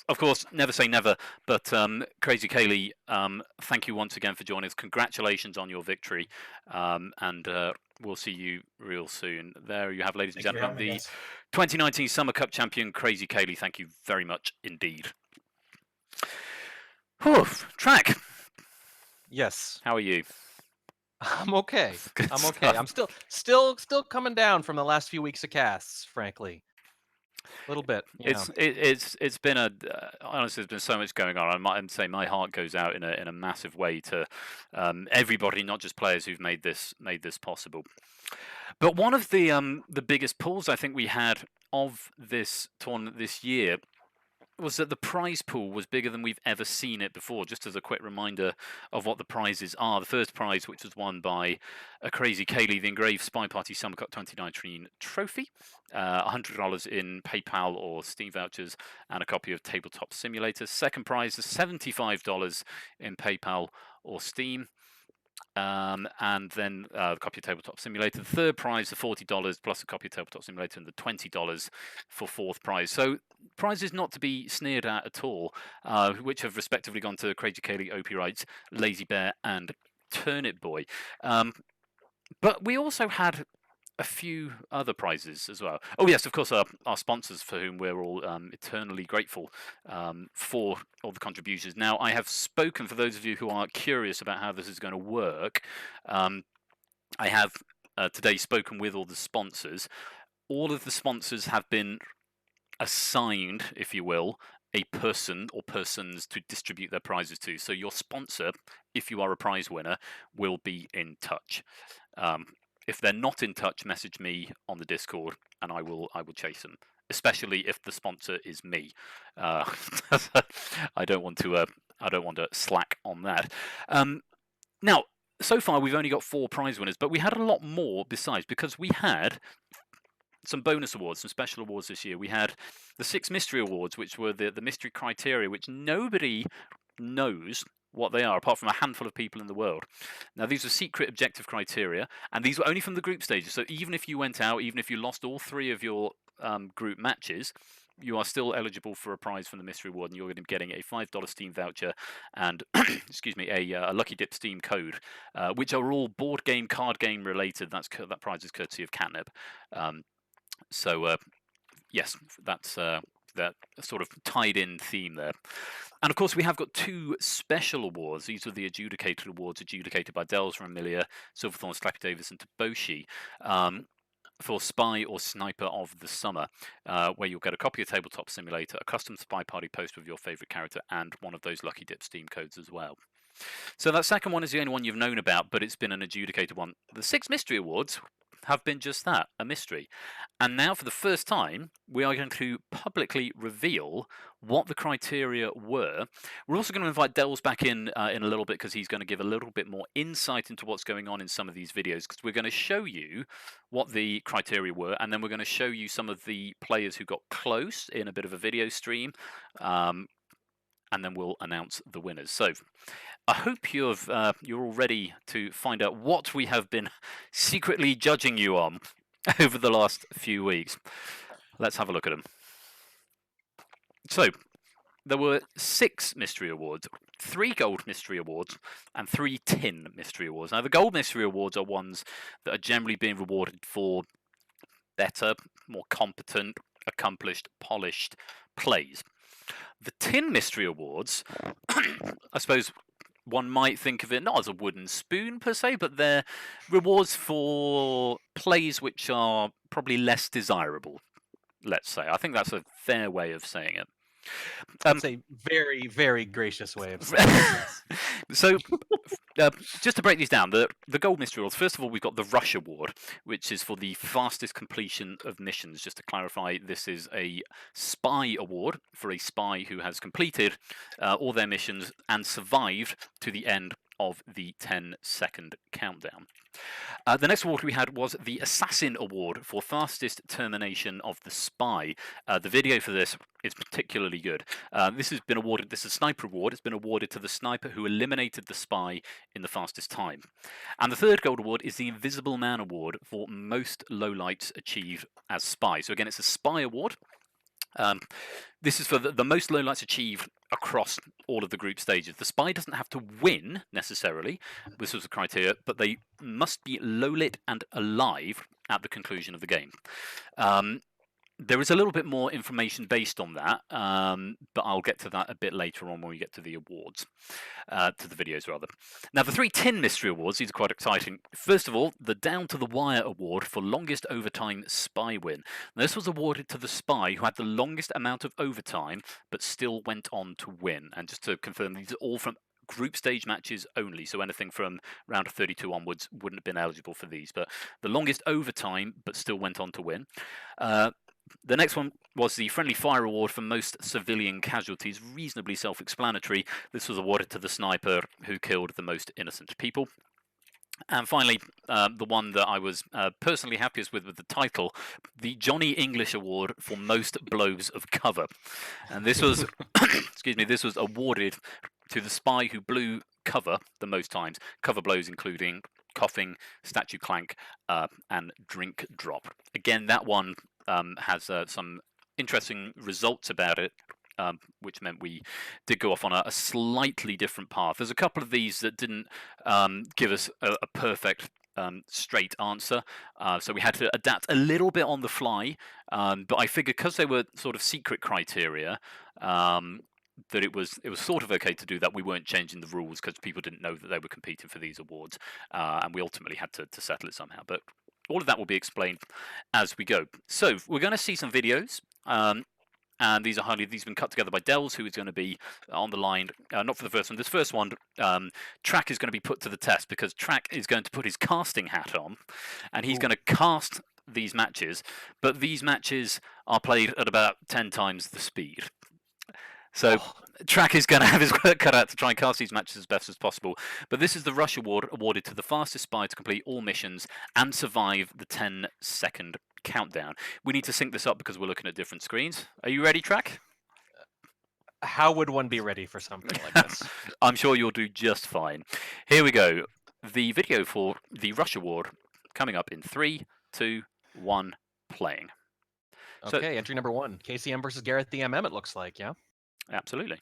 of course, never say never, but KrazyCaley, thank you once again for joining us. Congratulations on your victory, and we'll see you real soon. There you have, ladies and gentlemen, the 2019 Summer Cup champion, KrazyCaley. Thank you very much indeed. Whew. Track. Yes. How are you? I'm okay. Good I'm okay. stuff. I'm still coming down from the last few weeks of casts, frankly. A little bit. Yeah. It's been honestly, there's been so much going on. I might say my heart goes out in a massive way to everybody, not just players who've made this possible. But one of the biggest pulls I think we had of this tournament this year was that the prize pool was bigger than we've ever seen it before. Just as a quick reminder of what the prizes are. The first prize, which was won by KrazyCaley, the engraved SpyParty Summer Cup 2019 trophy, $100 in PayPal or Steam vouchers, and a copy of Tabletop Simulator. Second prize is $75 in PayPal or Steam. And then a copy of Tabletop Simulator. The third prize, the $40 plus a copy of Tabletop Simulator, and the $20 for fourth prize. So prizes not to be sneered at all, which have respectively gone to KrazyCaley, OP Rights, Lazy Bear, and Turnip Boy. But we also had a few other prizes as well. Oh yes, of course, our sponsors, for whom we're all eternally grateful for all the contributions. Now, I have spoken, for those of you who are curious about how this is going to work, I have today spoken with all the sponsors. All of the sponsors have been assigned, if you will, a person or persons to distribute their prizes to. So your sponsor, if you are a prize winner, will be in touch. If they're not in touch, message me on the Discord, and I will chase them. Especially if the sponsor is me. I don't want to slack on that. Now, so far we've only got 4 prize winners, but we had a lot more besides, because we had some bonus awards, some special awards this year. We had the 6 mystery awards, which were the mystery criteria, which nobody knows what they are, apart from a handful of people in the world. Now, these are secret objective criteria, and these were only from the group stages. So even if you went out, even if you lost all 3 of your group matches, you are still eligible for a prize from the mystery award, and you're going to be getting a $5 Steam voucher and, excuse me, a Lucky Dip Steam code, which are all board game, card game related. That prize is courtesy of Catnip. Yes, that's that sort of tied-in theme there. And of course, we have got 2 special awards. These are the adjudicated awards, adjudicated by Dells, Amelia, Silverthorne, Slappy Davis, and Toboshi, for Spy or Sniper of the Summer, where you'll get a copy of Tabletop Simulator, a custom SpyParty poster with your favourite character, and one of those Lucky Dip Steam codes as well. So that second one is the only one you've known about, but it's been an adjudicated one. The 6 mystery awards have been just that, a mystery. And now, for the first time, we are going to publicly reveal what the criteria were. We're also going to invite Dells back in a little bit, because he's going to give a little bit more insight into what's going on in some of these videos, because we're going to show you what the criteria were, and then we're going to show you some of the players who got close in a bit of a video stream, and then we'll announce the winners. So I hope you're all ready to find out what we have been secretly judging you on over the last few weeks. Let's have a look at them. So there were 6 mystery awards, 3 gold mystery awards, and 3 tin mystery awards. Now, the gold mystery awards are ones that are generally being rewarded for better, more competent, accomplished, polished plays. The tin mystery awards, I suppose one might think of it not as a wooden spoon per se, but they're rewards for plays which are probably less desirable, let's say. I think that's a fair way of saying it. That's a very, very gracious way of saying it. So, just to break these down, the gold mystery awards. First of all, we've got the Rush Award, which is for the fastest completion of missions. Just to clarify, this is a spy award for a spy who has completed all their missions and survived to the end of the 10-second countdown. The next award we had was the Assassin Award for fastest termination of the spy. The video for this is particularly good. This has been awarded, this is a sniper award, it's been awarded to the sniper who eliminated the spy in the fastest time. And the third gold award is the Invisible Man Award for most lowlights achieved as spy. So again, it's a spy award. This is for the most lowlights achieved across all of the group stages. The spy doesn't have to win necessarily, this was the criteria, but they must be lowlit and alive at the conclusion of the game. There is a little bit more information based on that, but I'll get to that a bit later on when we get to the awards, to the videos rather. Now, the 3 tin mystery awards, these are quite exciting. First of all, the Down to the Wire award for longest overtime spy win. Now, this was awarded to the spy who had the longest amount of overtime, but still went on to win. And just to confirm, these are all from group stage matches only, so anything from round of 32 onwards wouldn't have been eligible for these. But the longest overtime, but still went on to win. The next one was the Friendly Fire Award for most civilian casualties, reasonably self-explanatory. This was awarded to the sniper who killed the most innocent people. And finally, the one that I was personally happiest with the title, the Johnny English Award for most blows of cover. And this was, excuse me, this was awarded to the spy who blew cover the most times. Cover blows including coughing, statue clank, and drink drop. Again, that one has some interesting results about it, which meant we did go off on a slightly different path. There's a couple of these that didn't give us a perfect straight answer, so we had to adapt a little bit on the fly, but I figured because they were sort of secret criteria, that it was sort of okay to do that. We weren't changing the rules because people didn't know that they were competing for these awards, and we ultimately had to settle it somehow. But all of that will be explained as we go. So we're going to see some videos, and these have been cut together by Dells, who is going to be on the line, not for the first one. This first one, Track is going to be put to the test because Track is going to put his casting hat on, and he's going to cast these matches, but these matches are played at about 10 times the speed. So Track is going to have his work cut out to try and cast these matches as best as possible. But this is the Rush Award awarded to the fastest spy to complete all missions and survive the 10-second countdown. We need to sync this up because we're looking at different screens. Are you ready, Track? How would one be ready for something like this? I'm sure you'll do just fine. Here we go. The video for the Rush Award coming up in 3, 2, 1, playing. Okay, entry number 1. KCM versus Gareth the MM, it looks like, yeah? Absolutely.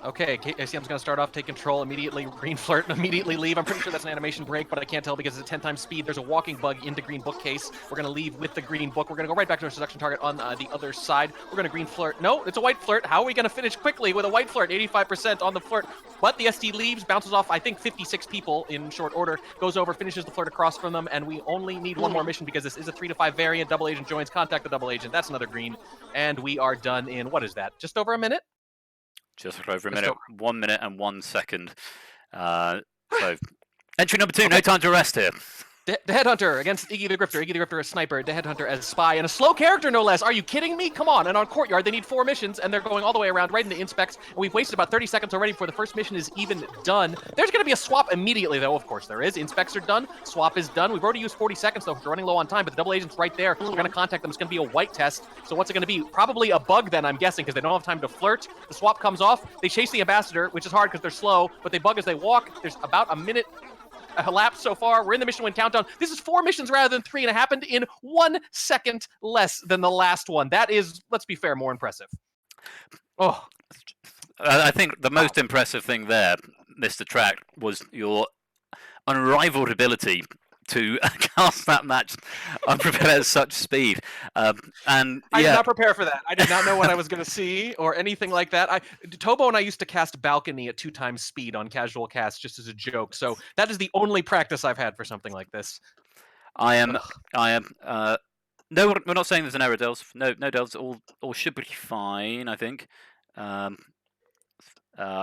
Okay, KCM's going to start off, take control, immediately green flirt, and immediately leave. I'm pretty sure that's an animation break, but I can't tell because it's at 10 times speed. There's a walking bug into green bookcase. We're going to leave with the green book. We're going to go right back to our seduction target on the other side. We're going to green flirt. No, it's a white flirt. How are we going to finish quickly with a white flirt? 85% on the flirt. But the ST leaves, bounces off, I think, 56 people in short order, goes over, finishes the flirt across from them, and we only need one more mission because this is a 3 to 5 variant. Double agent joins, contact the double agent. That's another green. And we are done in, what is that, just over a minute? Just over a minute, 1 minute and 1 second. So, entry number 2, no time to rest here. The Headhunter against Iggy the Grifter. Iggy the Grifter as sniper, the Headhunter as spy, and a slow character, no less. Are you kidding me? Come on. And on Courtyard, they need 4 missions, and they're going all the way around right into Inspects, and we've wasted about 30 seconds already before the first mission is even done. There's going to be a swap immediately, though. Of course there is. Inspects are done. Swap is done. We've already used 40 seconds, though. We're running low on time, but the double agent's right there. We're going to contact them. It's going to be a white test. So what's it going to be? Probably a bug, then, I'm guessing, because they don't have time to flirt. The swap comes off. They chase the ambassador, which is hard because they're slow, but they bug as they walk. There's about a minute elapsed so far. We're in the mission win countdown. This is 4 missions rather than 3, and it happened in 1 second less than the last one. That is, let's be fair, more impressive. Oh, I think the most impressive thing there, Mr. Track, was your unrivaled ability to cast that match unprepared at such speed. And I did not prepare for that. I did not know what I was going to see or anything like that. Tobo and I used to cast Balcony at 2 times speed on casual casts just as a joke. So that is the only practice I've had for something like this. No, we're not saying there's an error, Dels. No, Dels. All should be fine, I think.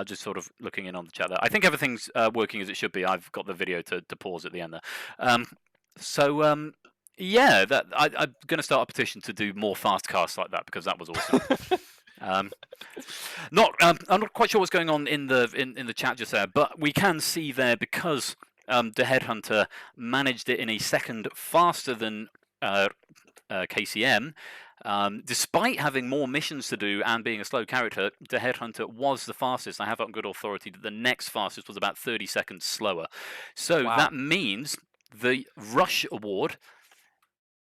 Just sort of looking in on the chat there. I think everything's working as it should be. I've got the video to pause at the end there. Yeah, I'm going to start a petition to do more fast casts like that because that was awesome. I'm not quite sure what's going on in the chat just there, but we can see there because the Headhunter managed it in a second faster than KCM. Despite having more missions to do and being a slow character, the Headhunter was the fastest. I have on good authority that the next fastest was about 30 seconds slower. So that means the Rush Award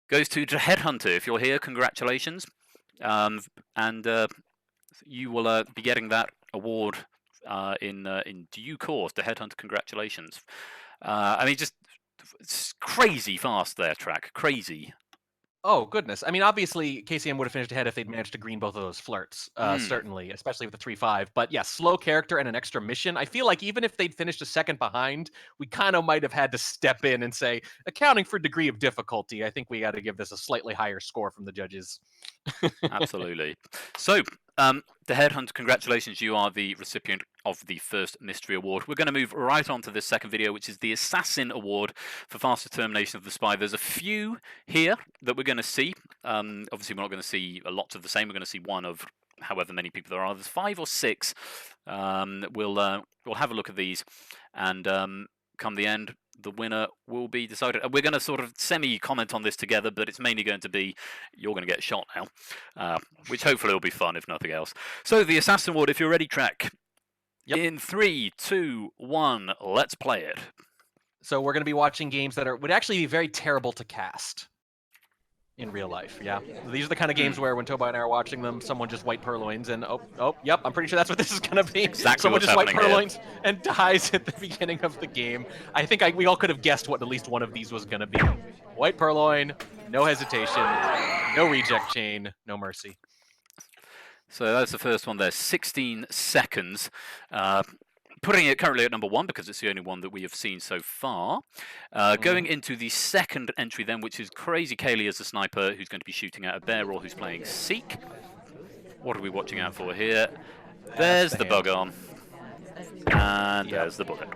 goes to the Headhunter. If you're here, congratulations. And you will be getting that award in due course. The Headhunter, congratulations. I mean, just it's crazy fast there, Track. Crazy. Oh, goodness. I mean, obviously, KCM would have finished ahead if they'd managed to green both of those flirts, certainly, especially with the 3-5. But yeah, slow character and an extra mission. I feel like even if they'd finished a second behind, we kind of might have had to step in and say, accounting for degree of difficulty, I think we got to give this a slightly higher score from the judges. Absolutely. So, the Headhunter, congratulations. You are the recipient of the first mystery award. We're going to move right on to this second video, which is the Assassin Award for faster termination of the spy. There's a few here that we're going to see. Obviously, we're not going to see lots of the same. We're going to see one of however many people there are. There's 5 or 6. We'll have a look at these, and come the end, the winner will be decided. We're going to sort of semi-comment on this together, but it's mainly going to be, you're going to get shot now, which hopefully will be fun, if nothing else. So, the Assassin Award, if you're ready, Track. Yep. In 3, 2, 1, let's play it. So we're going to be watching games that would actually be very terrible to cast in real life. Yeah, these are the kind of games where when Toba and I are watching them, someone just white purloins and yep, I'm pretty sure that's what this is going to be. Exactly. Someone just white purloins and dies at the beginning of the game. I think we all could have guessed what at least one of these was going to be. White purloin, no hesitation, no reject chain, no mercy. So that's the first one there, 16 seconds. Putting it currently at number 1 because it's the only one that we have seen so far. Going into the second entry then, which is KrazyCaley as a sniper who's going to be shooting at abear or who's playing Seek. What are we watching out for here? There's the bug arm. And there's the bullet.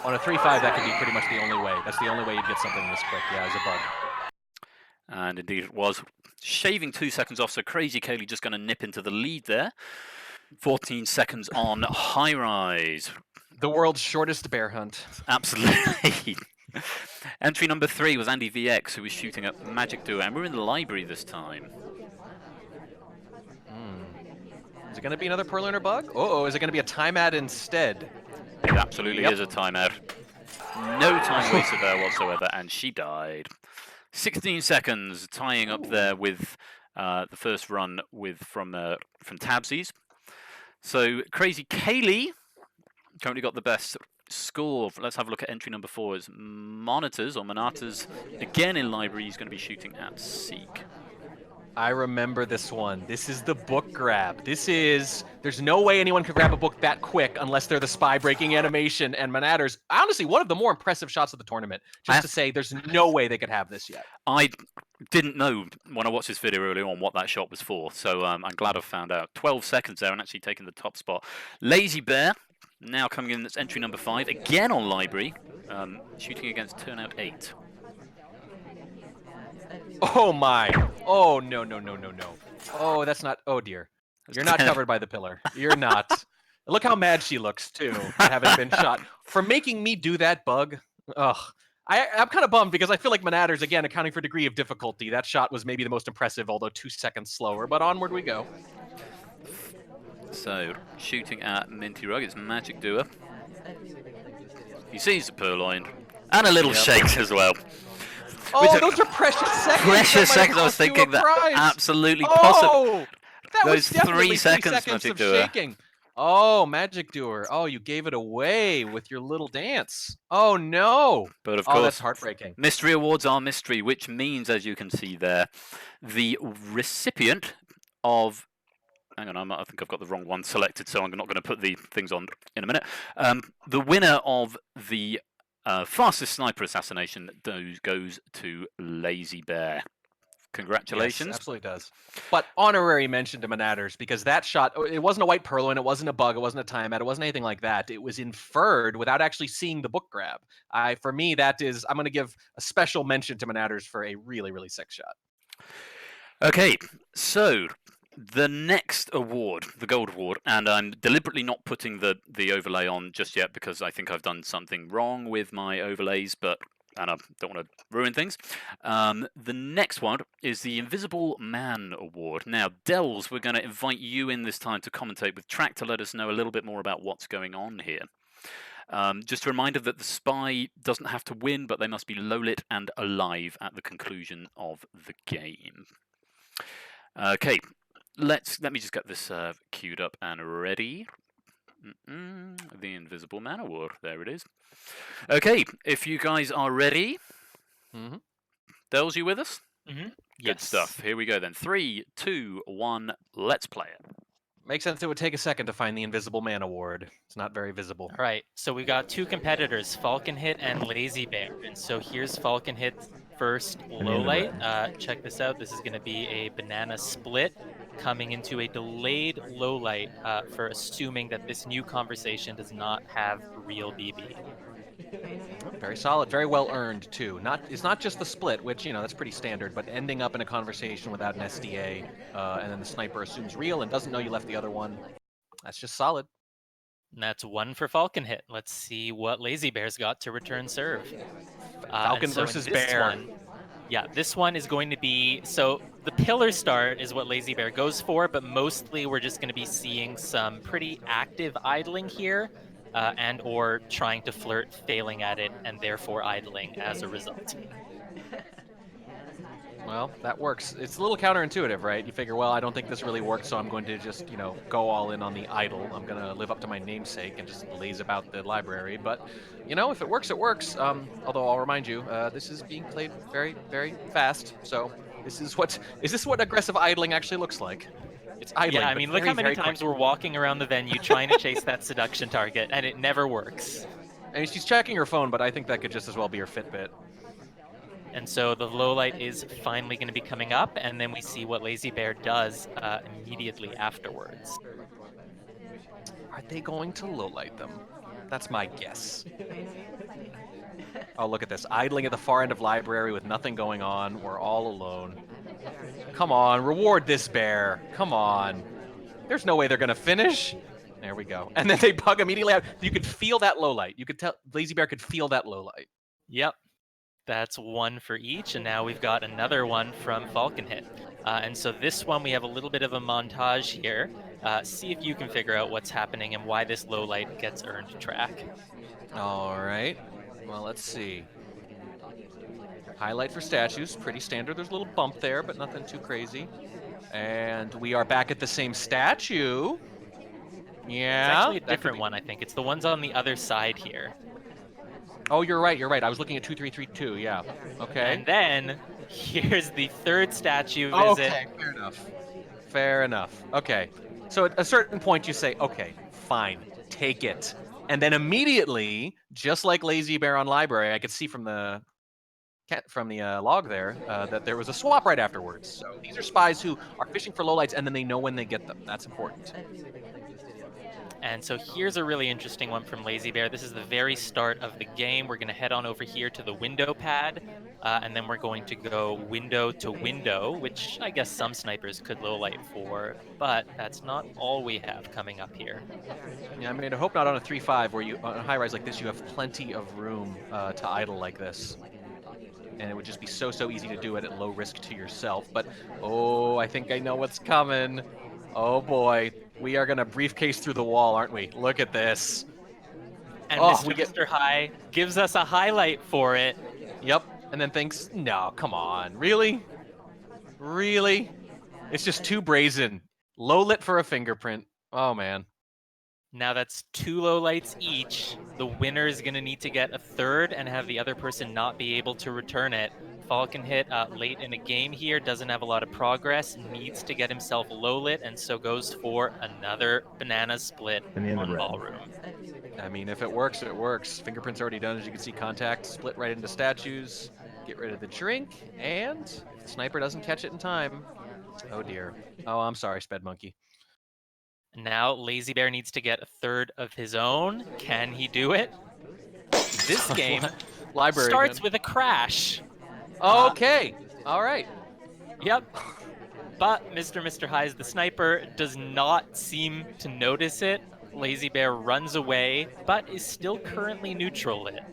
On a 3-5, that could be pretty much the only way. That's the only way you'd get something this quick, as a bug. And indeed it was. Shaving 2 seconds off, so KrazyCaley just going to nip into the lead there. 14 seconds on High Rise. The world's shortest bear hunt. Absolutely. Entry number 3 was Andy VX, who was shooting at Magic Duo, and we're in the library this time. Is it going to be another Purloiner bug? Uh-oh, is it going to be a timeout instead? It absolutely is a timeout. No time wasted there whatsoever, and she died. 16 seconds, tying up there with the first run from Tabsies. So KrazyCaley currently got the best score. Let's have a look at entry number 4. Is Monitors again in library. He's going to be shooting at Seek. I remember this one. This is the book grab. There's no way anyone could grab a book that quick unless they're the spy breaking animation and Manators. Honestly, one of the more impressive shots of the tournament. Just to say, there's no way they could have this yet. I didn't know when I watched this video earlier on what that shot was for, so I'm glad I found out. 12 seconds there and actually taking the top spot. Lazy Bear now coming in. That's entry number 5, again on library, shooting against Turnout 8. Oh my! Oh no! Oh, that's not. Oh dear! You're not covered by the pillar. You're not. Look how mad she looks too, having been shot for making me do that bug. Ugh. I'm kind of bummed because I feel like Manators, again, accounting for degree of difficulty, that shot was maybe the most impressive, although 2 seconds slower. But onward we go. So shooting at Mintyrug, it's Magic Doer. He sees the purloin and a little shakes as well. Oh, those are precious seconds. Precious seconds. I was thinking that absolutely possible. That those was 3 seconds, Magic Doer. Shaking. Oh, Magic Doer. Oh, you gave it away with your little dance. Oh no! But of course, that's heartbreaking. Mystery awards are mystery, which means, as you can see there, the recipient of. Hang on, I think I've got the wrong one selected, so I'm not going to put the things on in a minute. The winner of the fastest sniper assassination goes to Lazy Bear. Congratulations. Yes, absolutely does. But honorary mention to Manators, because that shot, it wasn't a white purloin, it wasn't a bug, it wasn't a timeout, it wasn't anything like that. It was inferred without actually seeing the book grab. For me, I'm going to give a special mention to Manators for a really, really sick shot. Okay, so The next award, the gold award, and I'm deliberately not putting the overlay on just yet because I think I've done something wrong with my overlays, and I don't want to ruin things. The next one is the Invisible Man Award. Now, Dells, we're going to invite you in this time to commentate with Track to let us know a little bit more about what's going on here. Just a reminder that the spy doesn't have to win, but they must be low-lit and alive at the conclusion of the game. Okay, let me just get this queued up and ready. The Invisible Man Award, there it is. Okay, if you guys are ready, Dells, you with us? Mm-hmm. Good stuff. Here we go then. 3, 2, 1, let's play it. Makes sense it would take a second to find the Invisible Man Award. It's not very visible. All right, so we've got two competitors, Falcon Hit and Lazy Bear. And so here's Falcon Hit's first low light. Check this out. This is going to be a banana split coming into a delayed low light for assuming that this new conversation does not have real BB. Very solid, very well earned too. It's not just the split, which that's pretty standard, but ending up in a conversation without an SDA, and then the sniper assumes real and doesn't know you left the other one. That's just solid. And that's one for Falcon Hit. Let's see what Lazy Bear's got to return serve. Falcon versus Bear. This one is going to be, so the pillar start is what Lazy Bear goes for, but mostly we're just going to be seeing some pretty active idling here, and or trying to flirt, failing at it, and therefore idling as a result. Well, that works. It's a little counterintuitive, right? You figure, well, I don't think this really works, so I'm going to just, go all in on the idle. I'm going to live up to my namesake and just laze about the library. But, if it works, it works. Although I'll remind you, this is being played very, very fast. So is this what aggressive idling actually looks like? It's idling. Yeah, I mean, look how many times we're walking around the venue trying to chase that seduction target, and it never works. I mean, she's checking her phone, but I think that could just as well be her Fitbit. And so the low light is finally going to be coming up, and then we see what Lazy Bear does immediately afterwards. Are they going to low light them? That's my guess. Oh, look at this. Idling at the far end of library with nothing going on. We're all alone. Come on, reward this bear. Come on. There's no way they're going to finish. There we go. And then they bug immediately out. You could feel that low light. You could tell Lazy Bear could feel that low light. Yep. That's one for each, and now we've got another one from Falcon Hit. And so this one, we have a little bit of a montage here. See if you can figure out what's happening and why this low light gets earned track. All right. Well, let's see. Highlight for statues, pretty standard. There's a little bump there, but nothing too crazy. And we are back at the same statue. Yeah. It's actually a different one, I think. It's the ones on the other side here. Oh, you're right. I was looking at 2332. Yeah. Okay. And then here's the third statue visit. Okay, fair enough. Okay. So at a certain point, you say, okay, fine, take it. And then immediately, just like Lazy Bear on Library, I could see from the log there that there was a swap right afterwards. So these are spies who are fishing for lowlights, and then they know when they get them. That's important. And so here's a really interesting one from Lazy Bear. This is the very start of the game. We're going to head on over here to the window pad, and then we're going to go window to window, which I guess some snipers could low light for, but that's not all we have coming up here. Yeah, I mean, I hope not on a 3-5 where on a high rise like this, you have plenty of room to idle like this. And it would just be so easy to do it at low risk to yourself. But, oh, I think I know what's coming. Oh boy, we are gonna briefcase through the wall, aren't we? Look at this. And Mr. High gives us a highlight for it. Yep, and then thinks, no, come on, really? Really? It's just too brazen. Low lit for a fingerprint. Oh man. Now that's 2 low lights each. The winner is gonna need to get a third and have the other person not be able to return it. Falcon Hit late in a game here, doesn't have a lot of progress, needs to get himself low lit, and so goes for another banana split on Ballroom. I mean, if it works, it works. Fingerprint's already done, as you can see. Contact, split right into statues, get rid of the drink, and if the sniper doesn't catch it in time, oh dear. Oh, I'm sorry, Sped Monkey. Now Lazy Bear needs to get a third of his own. Can he do it? This game Library starts with a crash. Okay. All right. Yep. But Mr. Highs, the sniper, does not seem to notice it. Lazy Bear runs away, but is still currently neutral lit.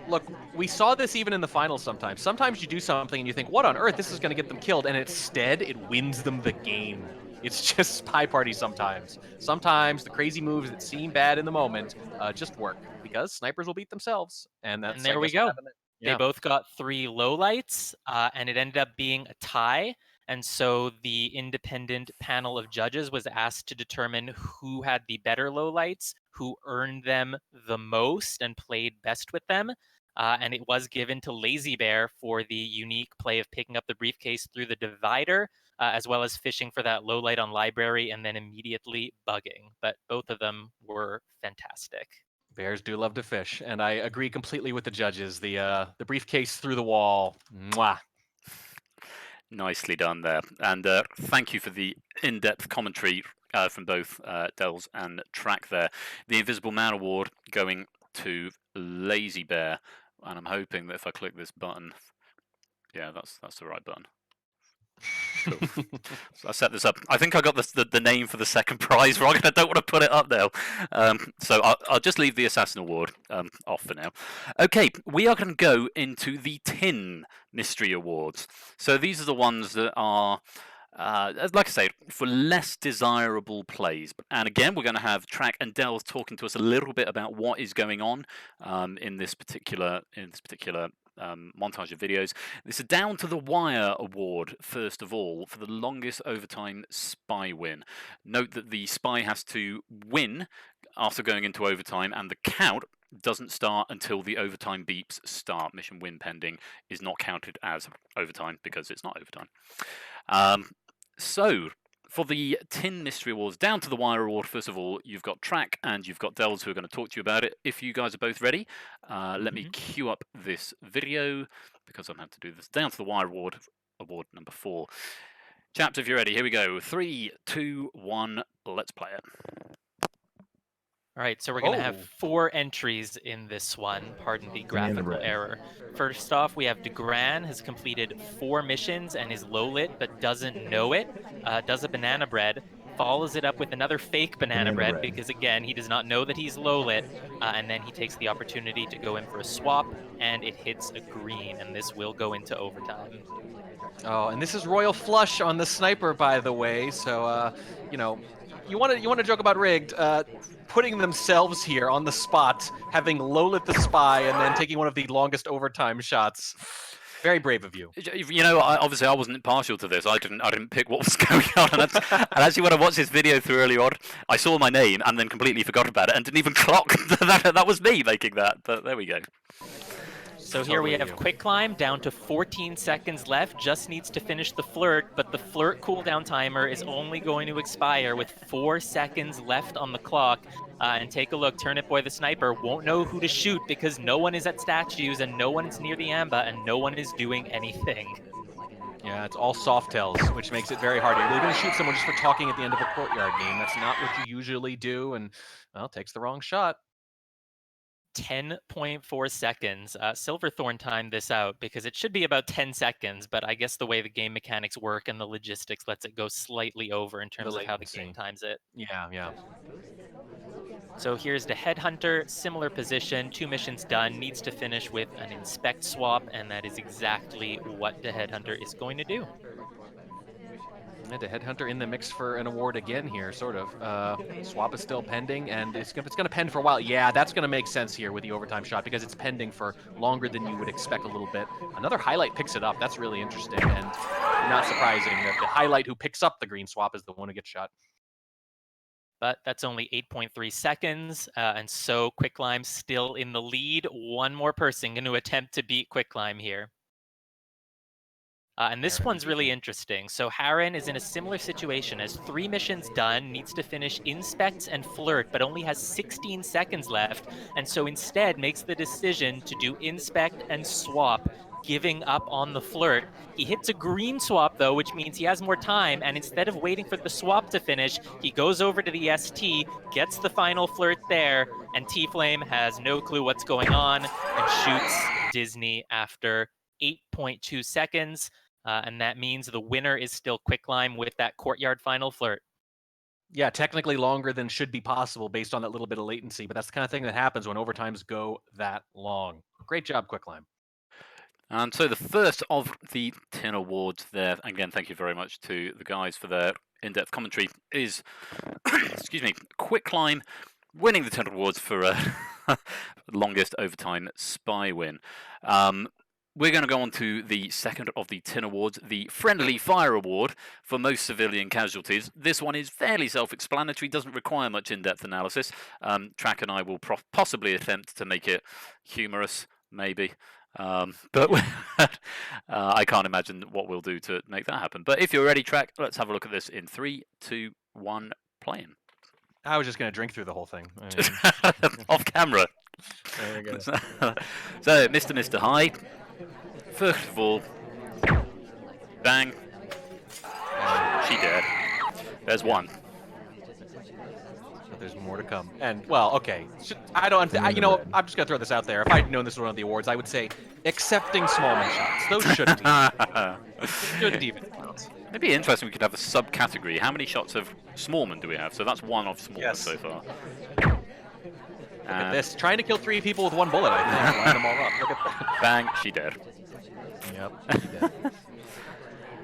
Look, we saw this even in the finals sometimes. Sometimes you do something and you think, what on earth, this is going to get them killed, and instead it wins them the game. It's just SpyParty sometimes. Sometimes the crazy moves that seem bad in the moment just work, because snipers will beat themselves, and that's, And there I we guess, what go. happened there. They both got 3 lowlights, and it ended up being a tie. And so the independent panel of judges was asked to determine who had the better lowlights, who earned them the most and played best with them. And it was given to Lazy Bear for the unique play of picking up the briefcase through the divider, as well as fishing for that lowlight on library and then immediately bugging. But both of them were fantastic. Bears do love to fish, and I agree completely with the judges. The briefcase through the wall. Mwah. Nicely done there. And thank you for the in-depth commentary from both Dells and Track there. The Invisible Man Award going to Lazy Bear. And I'm hoping that if I click this button, yeah, that's the right button. Cool. So I set this up. I think I got the name for the second prize wrong, and I don't want to put it up now. So I'll just leave the Assassin Award off for now. Okay, we are going to go into the Tin Mystery Awards. So these are the ones that are, like I say, for less desirable plays. And again, we're going to have Track and Dells talking to us a little bit about what is going on in this particular montage of videos. This is Down to the Wire award, first of all, for the longest overtime spy win. Note that the spy has to win after going into overtime, and the count doesn't start until the overtime beeps start. Mission win pending is not counted as overtime because it's not overtime. So, for the Tin Mystery Awards, Down to the Wire award, first of all, you've got Track and you've got Dells who are going to talk to you about it. If you guys are both ready, let me queue up this video because I'm going to do this. Down to the Wire award number 4. Chapter, if you're ready, here we go. 3, 2, 1, let's play it. All right, so we're going to have 4 entries in this one. Pardon the graphical error. First off, we have DeGran has completed 4 missions and is low lit but doesn't know it. Does a banana bread, follows it up with another fake banana bread because, again, he does not know that he's low lit. And then he takes the opportunity to go in for a swap, and it hits a green, and this will go into overtime. Oh, and this is Royal Flush on the sniper, by the way. So, you know, you want to joke about rigged. Putting themselves here on the spot, having low-lit the spy, and then taking one of the longest overtime shots. Very brave of you. You know, obviously I wasn't impartial to this. I didn't pick what was going on. And actually, when I watched this video through earlier on, I saw my name and then completely forgot about it and didn't even clock that was me making that. But there we go. So here we have Quick Climb down to 14 seconds left, just needs to finish the flirt, but the flirt cooldown timer is only going to expire with 4 seconds left on the clock. And take a look, Turnip Boy the sniper won't know who to shoot because no one is at statues and no one is near the amba and no one is doing anything. Yeah, it's all soft tells, which makes it very hard. You're really going to shoot someone just for talking at the end of a courtyard game. That's not what you usually do, and, well, takes the wrong shot. 10.4 seconds. Silverthorn timed this out because it should be about 10 seconds, but I guess the way the game mechanics work and the logistics lets it go slightly over in terms of how the game times it. Yeah. So here's the Headhunter, similar position, 2 missions done, needs to finish with an Inspect swap, and that is exactly what the Headhunter is going to do. And the Headhunter in the mix for an award again here, sort of. Swap is still pending, and it's going to pend for a while. Yeah, that's going to make sense here with the overtime shot because it's pending for longer than you would expect a little bit. Another highlight picks it up. That's really interesting, and not surprising that the highlight who picks up the green swap is the one who gets shot. But that's only 8.3 seconds, and so Quicklime still in the lead. One more person going to attempt to beat Quicklime here. And this one's really interesting. So Harren is in a similar situation, has 3 missions done, needs to finish Inspect and Flirt, but only has 16 seconds left, and so instead makes the decision to do Inspect and Swap, giving up on the Flirt. He hits a green swap, though, which means he has more time, and instead of waiting for the swap to finish, he goes over to the ST, gets the final Flirt there, and T-Flame has no clue what's going on, and shoots Disney after 8.2 seconds. and that means the winner is still quicklime with that courtyard final flirt. Yeah, technically longer than should be possible based on that little bit of latency, but that's the kind of thing that happens when overtimes go that long. Great job, quicklime. And so the first of the tin awards there, again, thank you very much to the guys for their in-depth commentary, is, excuse me, quicklime winning the tin awards for longest overtime spy win. We're going to go on to the second of the tin awards, the Friendly Fire Award for most civilian casualties. This one is fairly self-explanatory, doesn't require much in-depth analysis. Track and I will possibly attempt to make it humorous, maybe. But I can't imagine what we'll do to make that happen. But if you're ready, Track, let's have a look at this in 3, 2, 1, playing. I was just going to drink through the whole thing. Off camera. There we go. So, Mr. High, first of all, bang, she dead. There's one. But there's more to come. And, well, okay. I don't, you know, I'm just going to throw this out there. If I'd known this was one of the awards, I would say accepting Smallman shots. Those shouldn't even count. It'd be interesting. We could have a subcategory. How many shots of Smallman do we have? So that's one of Smallman so far. Look at this. Trying to kill 3 people with 1 bullet, I think. Line them all up. Look at that. Bang, she dead. Yep, she dead.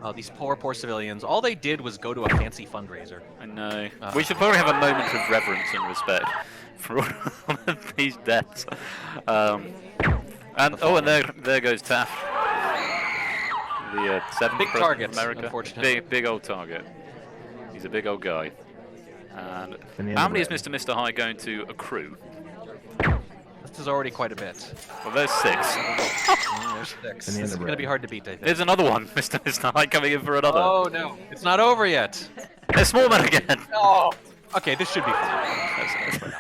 Oh, these poor civilians. All they did was go to a fancy fundraiser. I know. We should probably have a moment of reverence and respect for all of these deaths. And there goes Taff. The 7th big president target, of America. unfortunately. Big old target. He's a big old guy. And how many is Mr. High going to accrue? This is already quite a bit. Well, there's 6. There's 6. This is going to be hard to beat, I think. There's another one. Mr. High coming in for another. Oh, no. It's not over yet. There's Smallman again. Oh. Okay, this should be fun.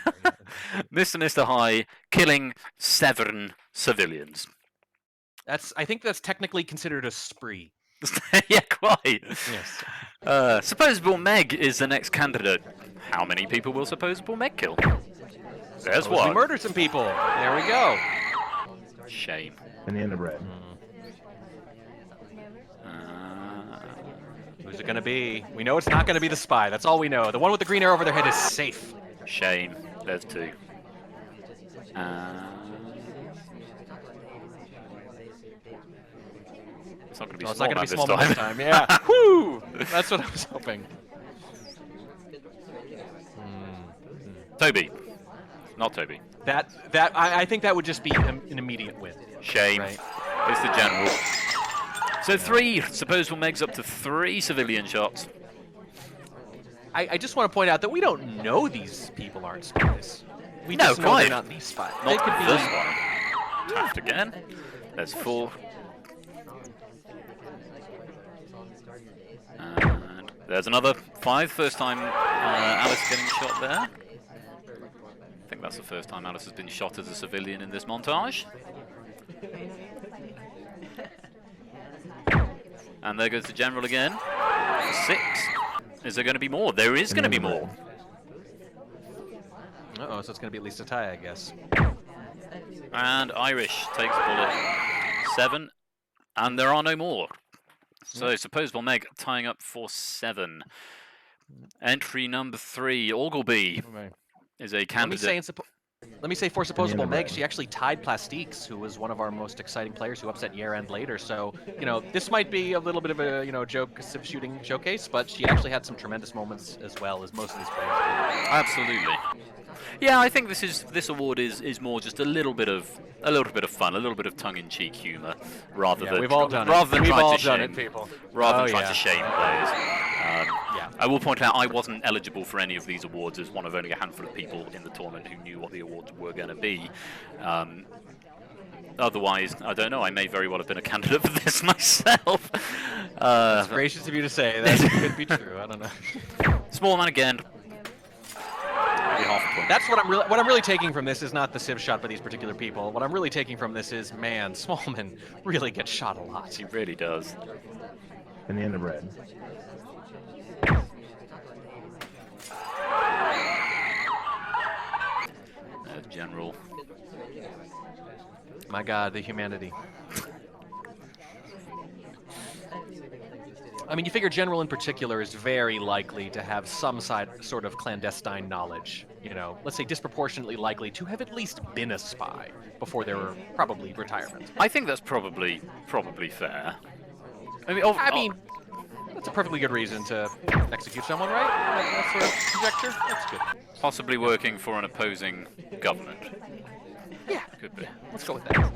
Mr. High killing 7 civilians. I think that's technically considered a spree. Yeah, quite. Yes. Supposable Meg is the next candidate. How many people will Supposable Meg kill? There's We one. murdered some people. There we go. Shame. Banana bread. Who's it going to be? We know it's not going to be the spy. That's all we know. The one with the green arrow over their head is safe. Shame. There's 2. It's not going to be Smallman this time. Yeah. Woo! That's what I was hoping. Toby. Not Toby. I think that would just be an immediate win. Shame. Right. It's the general. So 3. Supposable Meg's up to 3 civilian shots. I just want to point out that we don't know these people aren't spies. We just know they're not these spies. Not They could be this one. Taft again. There's 4. And there's another 5. First time Alice getting shot there. I think that's the first time Alice has been shot as a civilian in this montage. And there goes the general again. 6. Is there going to be more? There is going to be more. Uh-oh, so it's going to be at least a tie, I guess. And Irish takes bullet 7. And there are no more. So Supposable Meg tying up for 7. Entry number 3, Ogleby is a candidate. Let me say for Supposable Meg, she actually tied Plastiques, who was one of our most exciting players who upset Year-End later. So, you know, this might be a little bit of a, joke civ shooting showcase, but she actually had some tremendous moments as well as most of these players did. Absolutely. Yeah, I think this award is more just a little bit of fun, a little bit of tongue-in-cheek humor, rather than we've all done rather than We've trying all to done shame it, people. rather than trying to shame players. Yeah. I will point out I wasn't eligible for any of these awards as one of only a handful of people in the tournament who knew what the awards were going to be. Otherwise, I don't know, I may very well have been a candidate for this myself. It's gracious of you to say. That could be true. I don't know. Smallman again. Maybe half a point. That's what I'm really taking from this is not the civ shot by these particular people. What I'm really taking from this is, man, Smallman really gets shot a lot. He really does. Banana bread. General. My God, the humanity. I mean, you figure General in particular is very likely to have some sort of clandestine knowledge. You know, let's say disproportionately likely to have at least been a spy before their probably retirement. I think that's probably fair. I mean, that's a perfectly good reason to execute someone, right? That sort of conjecture. That's good. possibly working for an opposing government. Yeah, Could be. let's go with that.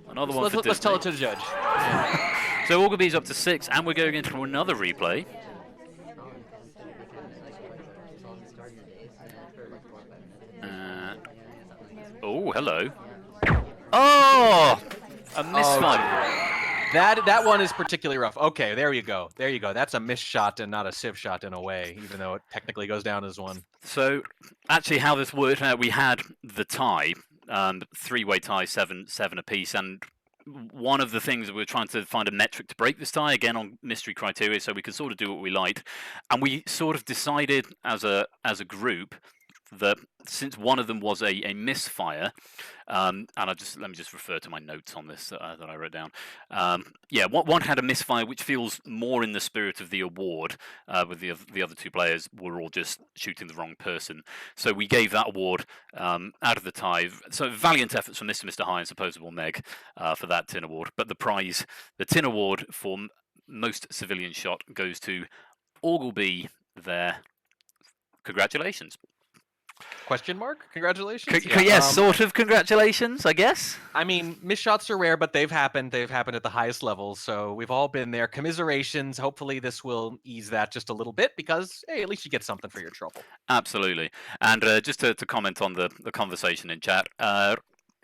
Another one for Let's tell it Disney. to the judge. So Ogilvy's up to 6, and we're going into another replay. Oh, hello. Oh! A misfire. That one is particularly rough. Okay, there you go. There you go. That's a missed shot and not a sieve shot in a way, even though it technically goes down as one. So, actually, how this worked out, we had the tie, three-way tie, seven apiece, and one of the things we were trying to find a metric to break this tie, again on mystery criteria, so we could sort of do what we liked, and we sort of decided as a group that since one of them was a misfire, and let me just refer to my notes on this that I wrote down. Yeah, one had a misfire, which feels more in the spirit of the award. With the other two players were all just shooting the wrong person, so we gave that award out of the tie. So valiant efforts from Mr. High and Supposable Meg for that tin award. But the prize, the tin award for most civilian shot, goes to Ogilvy there. Congratulations. Question mark? Congratulations. Yes, sort of congratulations, I guess. I mean, missed shots are rare, but they've happened. They've happened at the highest levels, so we've all been there. Commiserations. Hopefully, this will ease that just a little bit because, hey, at least you get something for your trouble. Absolutely. And just to comment on the conversation in chat,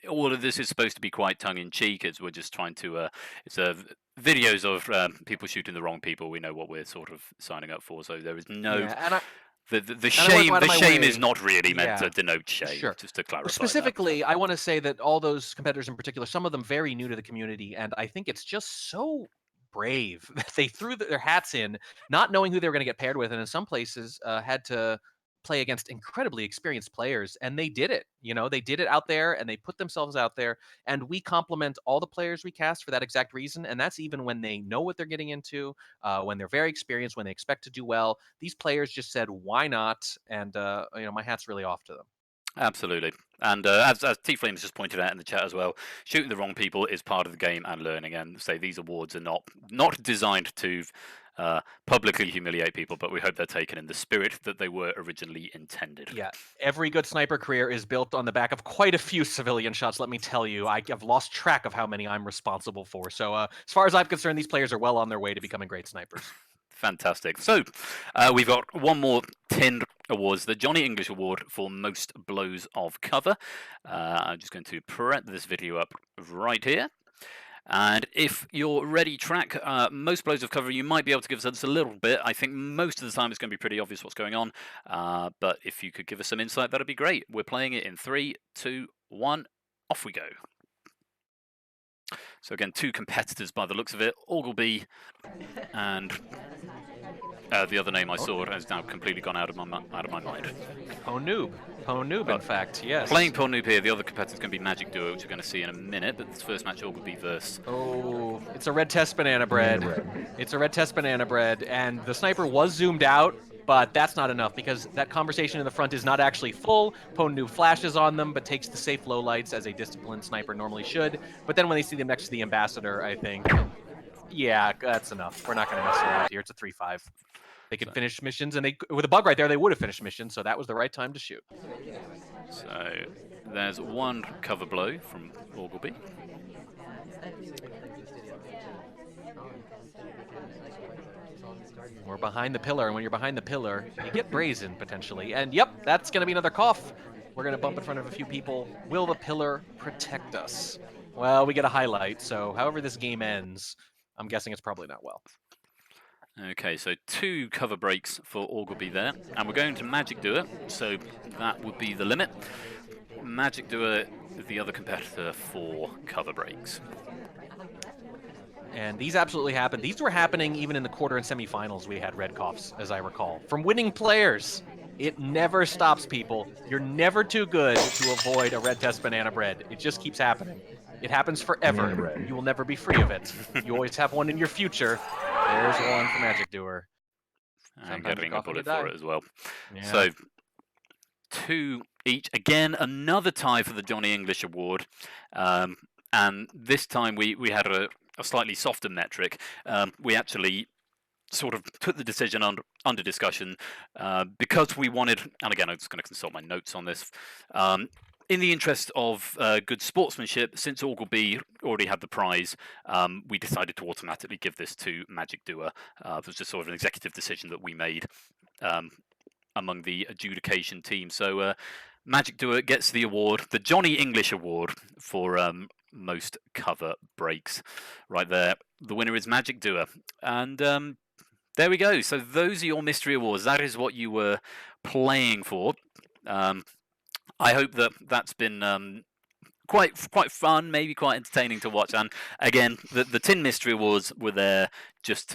all of this is supposed to be quite tongue-in-cheek, as we're just trying to. It's videos of people shooting the wrong people. We know what we're sort of signing up for, so there is no. Yeah, The shame is not really meant to denote shame, Sure. just to clarify. Specifically, I want to say that all those competitors in particular, some of them very new to the community, and I think it's just so brave that they threw their hats in, not knowing who they were going to get paired with, and in some places had to play against incredibly experienced players, and they did it. You know, they did it out there, and they put themselves out there, and we compliment all the players we cast for that exact reason, and that's even when they know what they're getting into, when they're very experienced, when they expect to do well. These players just said, why not? And, you know, my hat's really off to them. Absolutely. And as T Flames just pointed out in the chat as well, shooting the wrong people is part of the game and learning. And say these awards are not designed to publicly humiliate people, but we hope they're taken in the spirit that they were originally intended. Yeah, every good sniper career is built on the back of quite a few civilian shots, let me tell you. I've lost track of how many I'm responsible for. So as far as I'm concerned, these players are well on their way to becoming great snipers. Fantastic. So we've got one more tin awards, the Johnny English Award for most blows of cover. I'm just going to prep this video up right here. And if you're ready, track most blows of cover, you might be able to give us a little bit. I think most of the time it's going to be pretty obvious what's going on. But if you could give us some insight, that'd be great. We're playing it in 3, 2, 1, off we go. So again, two competitors by the looks of it, Ogilvy and the other name I saw has now completely gone out of my mind. Ponoob, in fact, yes. Playing Ponoob here, the other competitor's going to be Magic Duo, which we're going to see in a minute, but this first match, Ogilvy versus... Oh, it's a red test banana bread. It's a red test banana bread, and the sniper was zoomed out, but that's not enough because that conversation in the front is not actually full. Ponoob flashes on them, but takes the safe lowlights as a disciplined sniper normally should. But then when they see them next to the ambassador, I think, yeah, that's enough. We're not going to mess around here. It's a 3-5. They could finish missions, and with a bug right there, they would have finished missions, so that was the right time to shoot. So there's one cover blow from Ogilvy. We're behind the pillar, and when you're behind the pillar, you get brazen, potentially. And yep, that's going to be another cough. We're going to bump in front of a few people. Will the pillar protect us? Well, we get a highlight, so however this game ends, I'm guessing it's probably not well. Okay, so 2 cover breaks for Ogilvy there, and we're going to Magic Duo, so that would be the limit. Magic Duo, the other competitor, 4 cover breaks. And these absolutely happened. These were happening even in the quarter and semifinals. We had red coughs, as I recall, from winning players. It never stops, people. You're never too good to avoid a red test banana bread. It just keeps happening. It happens forever. You will never be free of it. You always have one in your future. There's one for Magic Doer. And Sometimes getting you a cough and you bullet for die. it as well. Yeah. So 2 each. Again, another tie for the Johnny English Award. And this time we had a slightly softer metric. We actually sort of took the decision under discussion because we wanted, and again, I'm just going to consult my notes on this. In the interest of good sportsmanship, since Ogleby already had the prize, we decided to automatically give this to Magic Doer. It was just sort of an executive decision that we made among the adjudication team. So Magic Doer gets the award, the Johnny English Award for most cover breaks. Right there, the winner is Magic Doer. And there we go. So those are your mystery awards. That is what you were playing for. I hope that that's been quite fun, maybe quite entertaining to watch. And again, the Tin Mystery Awards were there just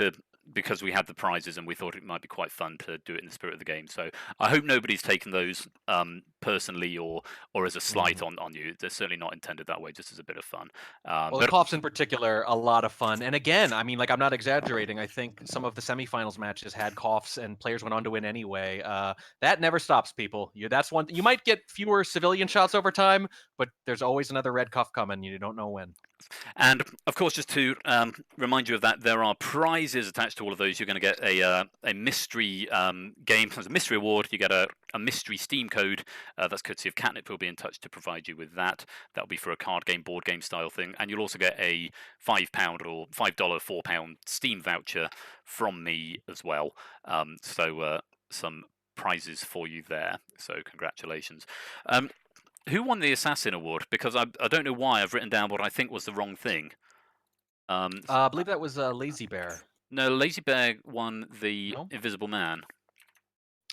because we had the prizes and we thought it might be quite fun to do it in the spirit of the game. So I hope nobody's taken those personally or as a slight on you. They're certainly not intended that way, just as a bit of fun. Well, the coughs in particular, a lot of fun. And again, I mean, like, I'm not exaggerating. I think some of the semifinals matches had coughs and players went on to win anyway. That never stops, people. That's one. You might get fewer civilian shots over time, but there's always another red cough coming. You don't know when. And of course, just to remind you of that, there are prizes attached to all of those. You're going to get a mystery game as a mystery award. You get a mystery Steam code that's courtesy of Catnip, who'll be in touch to provide you with that. That'll be for a card game, board game style thing. And you'll also get a £5 or $5, £4 Steam voucher from me as well. So some prizes for you there. So congratulations. Who won the Assassin Award? Because I don't know why I've written down what I think was the wrong thing. I believe that was Lazy Bear. No, Lazy Bear won the No? Invisible Man.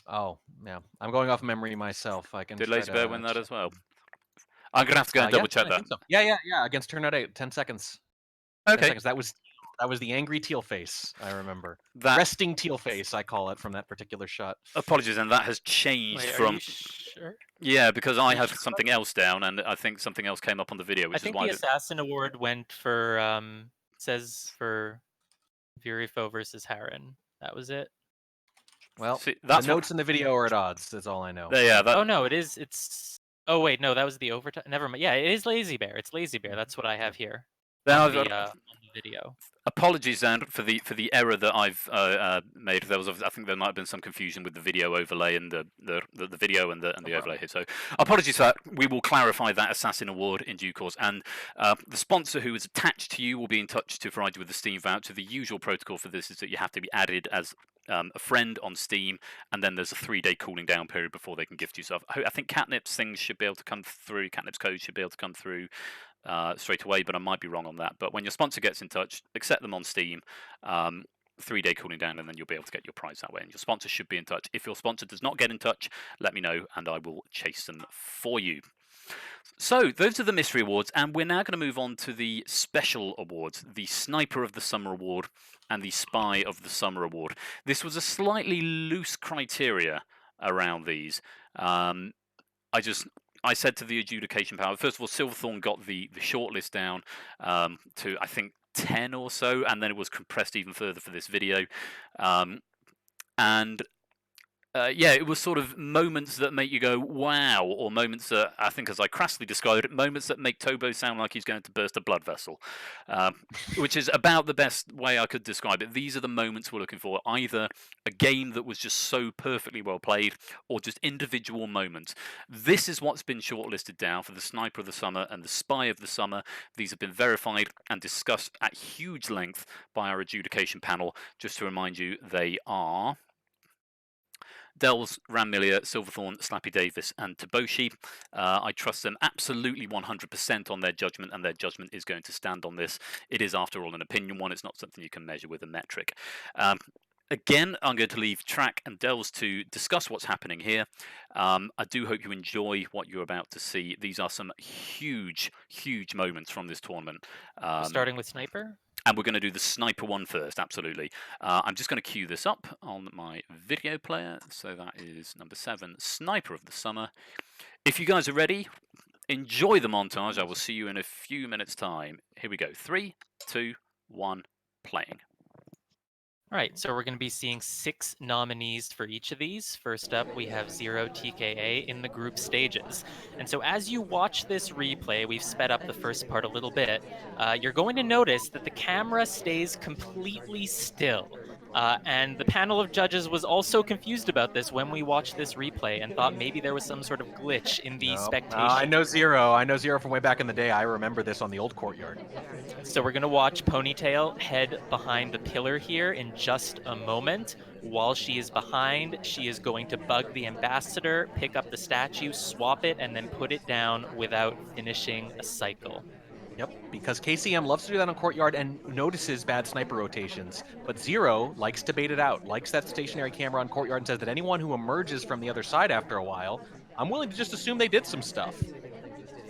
Oh, yeah. I'm going off memory myself. I can. Did try Lazy Bear to win that check. as well? I'm going to have to go and double check I that. think so. Yeah. Against Turnout 8, 10 seconds. 10 Okay. seconds. That was the angry teal face, I remember. That, Resting teal face, I call it, from that particular shot. apologies, and that has changed Wait, are from. you sure? Yeah, because I you had sure? something else down, and I think something else came up on the video, I which is think why. the Assassin Award went for says for Virifo versus Harren. That was it. Well, See, the that's notes in the video are at odds. That's all I know. Yeah. That, Oh no, it is. It's. Oh wait, no, that was the overtime. Never mind. Yeah, it is Lazy Bear. It's Lazy Bear. That's what I have here now on the video. Apologies, Dan, for the error that I've made. There was, I think, there might have been some confusion with the video overlay and the video and the overlay here. So apologies for that. We will clarify that Assassin Award in due course. And the sponsor who is attached to you will be in touch to provide you with the Steam voucher. The usual protocol for this is that you have to be added as a friend on Steam, and then there's a 3-day cooling down period before they can gift you stuff. I think Catnip's things should be able to come through. Catnip's code should be able to come through straight away, but I might be wrong on that. But when your sponsor gets in touch, accept them on Steam, 3-day cooling down, and then you'll be able to get your prize that way. And your sponsor should be in touch. If your sponsor does not get in touch, let me know, and I will chase them for you. So those are the mystery awards, and we're now going to move on to the special awards, the Sniper of the Summer Award and the Spy of the Summer Award. This was a slightly loose criteria around these. I said to the adjudication panel, first of all, Silverthorn got the shortlist down to, I think, 10 or so, and then it was compressed even further for this video. Yeah, it was sort of moments that make you go, wow, or moments that, I think as I crassly described it, moments that make Tobo sound like he's going to burst a blood vessel, which is about the best way I could describe it. These are the moments we're looking for, either a game that was just so perfectly well played, or just individual moments. This is what's been shortlisted down for the Sniper of the Summer and the Spy of the Summer. These have been verified and discussed at huge length by our adjudication panel. Just to remind you, they are Dells, Ranmillia, Silverthorn, Slappy Davis, and Toboshi. I trust them absolutely 100% on their judgment, and their judgment is going to stand on this. It is, after all, an opinion one. It's not something you can measure with a metric. Again, I'm going to leave Track and Dells to discuss what's happening here. I do hope you enjoy what you're about to see. These are some huge, huge moments from this tournament. Starting with Sniper? And we're going to do the Sniper one first, absolutely. I'm just going to cue this up on my video player. So that is number 7, Sniper of the Summer. If you guys are ready, enjoy the montage. I will see you in a few minutes' time. Here we go. 3, 2, 1, playing. All right, so we're going to be seeing 6 nominees for each of these. First up, we have 0 TKA in the group stages. And so as you watch this replay, we've sped up the first part a little bit, you're going to notice that the camera stays completely still. And the panel of judges was also confused about this when we watched this replay and thought maybe there was some sort of glitch in the spectation. I know Zero. I know Zero from way back in the day. I remember this on the old courtyard. So we're going to watch Ponytail head behind the pillar here in just a moment. While she is behind, she is going to bug the ambassador, pick up the statue, swap it, and then put it down without finishing a cycle. Yep, because KCM loves to do that on courtyard and notices bad sniper rotations. But Zero likes to bait it out, likes that stationary camera on courtyard, and says that anyone who emerges from the other side after a while, I'm willing to just assume they did some stuff.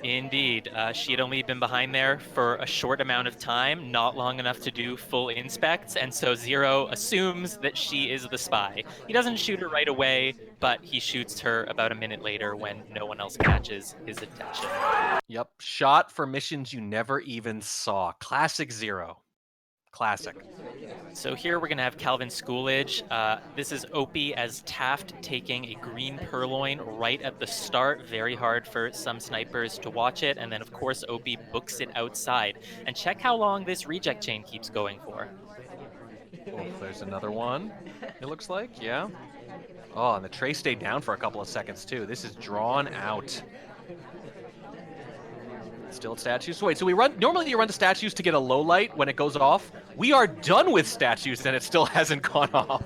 Indeed. She had only been behind there for a short amount of time, not long enough to do full inspects, and so Zero assumes that she is the spy. He doesn't shoot her right away, but he shoots her about a minute later when no one else catches his attention. Yep, shot for missions you never even saw. Classic Zero. Classic. So here we're going to have Calvin Schoolage. This is Opie as Taft taking a green purloin right at the start. Very hard for some snipers to watch it. And then, of course, Opie books it outside. And check how long this reject chain keeps going for. Oh, there's another one, it looks like, yeah. Oh, and the tray stayed down for a couple of seconds, too. This is drawn out. Still at statues. Wait, so normally you run to statues to get a low light when it goes off. We are done with statues and it still hasn't gone off.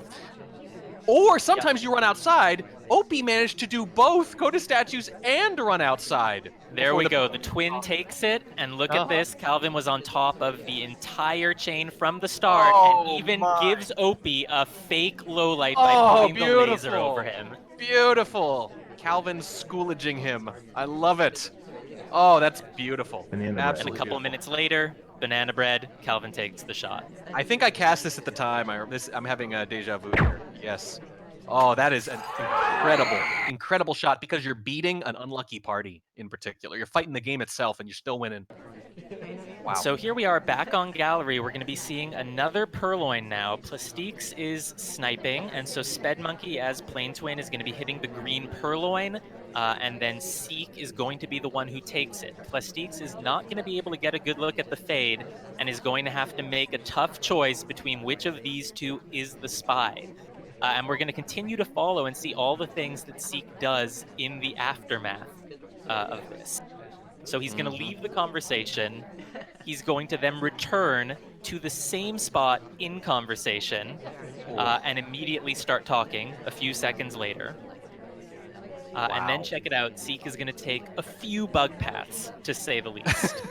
Or sometimes you run outside. Opie managed to do both, go to statues and run outside. There we go. The twin takes it, and look at this. Calvin was on top of the entire chain from the start, and even gives Opie a fake low light by putting the laser over him. Beautiful. Calvin Schoolaging him. I love it. Oh, that's beautiful. And And a couple of minutes later, banana bread, Calvin takes the shot. I think I cast this at the time. I'm having a deja vu here. Yes. Oh, that is an incredible shot because you're beating an unlucky party in particular. You're fighting the game itself and you're still winning. Wow. So here we are back on gallery. We're going to be seeing another purloin now. Plastiques is sniping, and so Sped Monkey as Plane Twin is going to be hitting the green purloin, and then Seek is going to be the one who takes it. Plastiques is not going to be able to get a good look at the fade and is going to have to make a tough choice between which of these two is the spy. And we're going to continue to follow and see all the things that Seek does in the aftermath of this. So he's going to leave the conversation. He's going to then return to the same spot in conversation and immediately start talking a few seconds later. And then check it out. Seek is going to take a few bug paths, to say the least.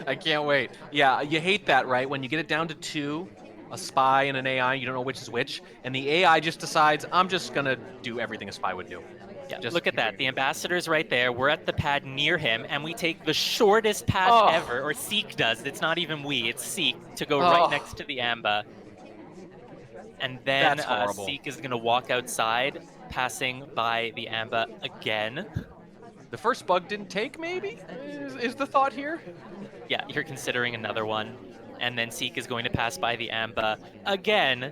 I can't wait. Yeah, you hate that, right? When you get it down to 2, a spy and an AI, you don't know which is which, and the AI just decides, I'm just going to do everything a spy would do. Yeah, look at that. The ambassador's right there. We're at the pad near him, and we take the shortest path ever, or Seek does. It's not even we, it's Seek, to go right next to the Amba. And then Seek is going to walk outside, passing by the Amba again. The first bug didn't take, maybe? Is the thought here? Yeah, you're considering another one. And then Seek is going to pass by the Amba again,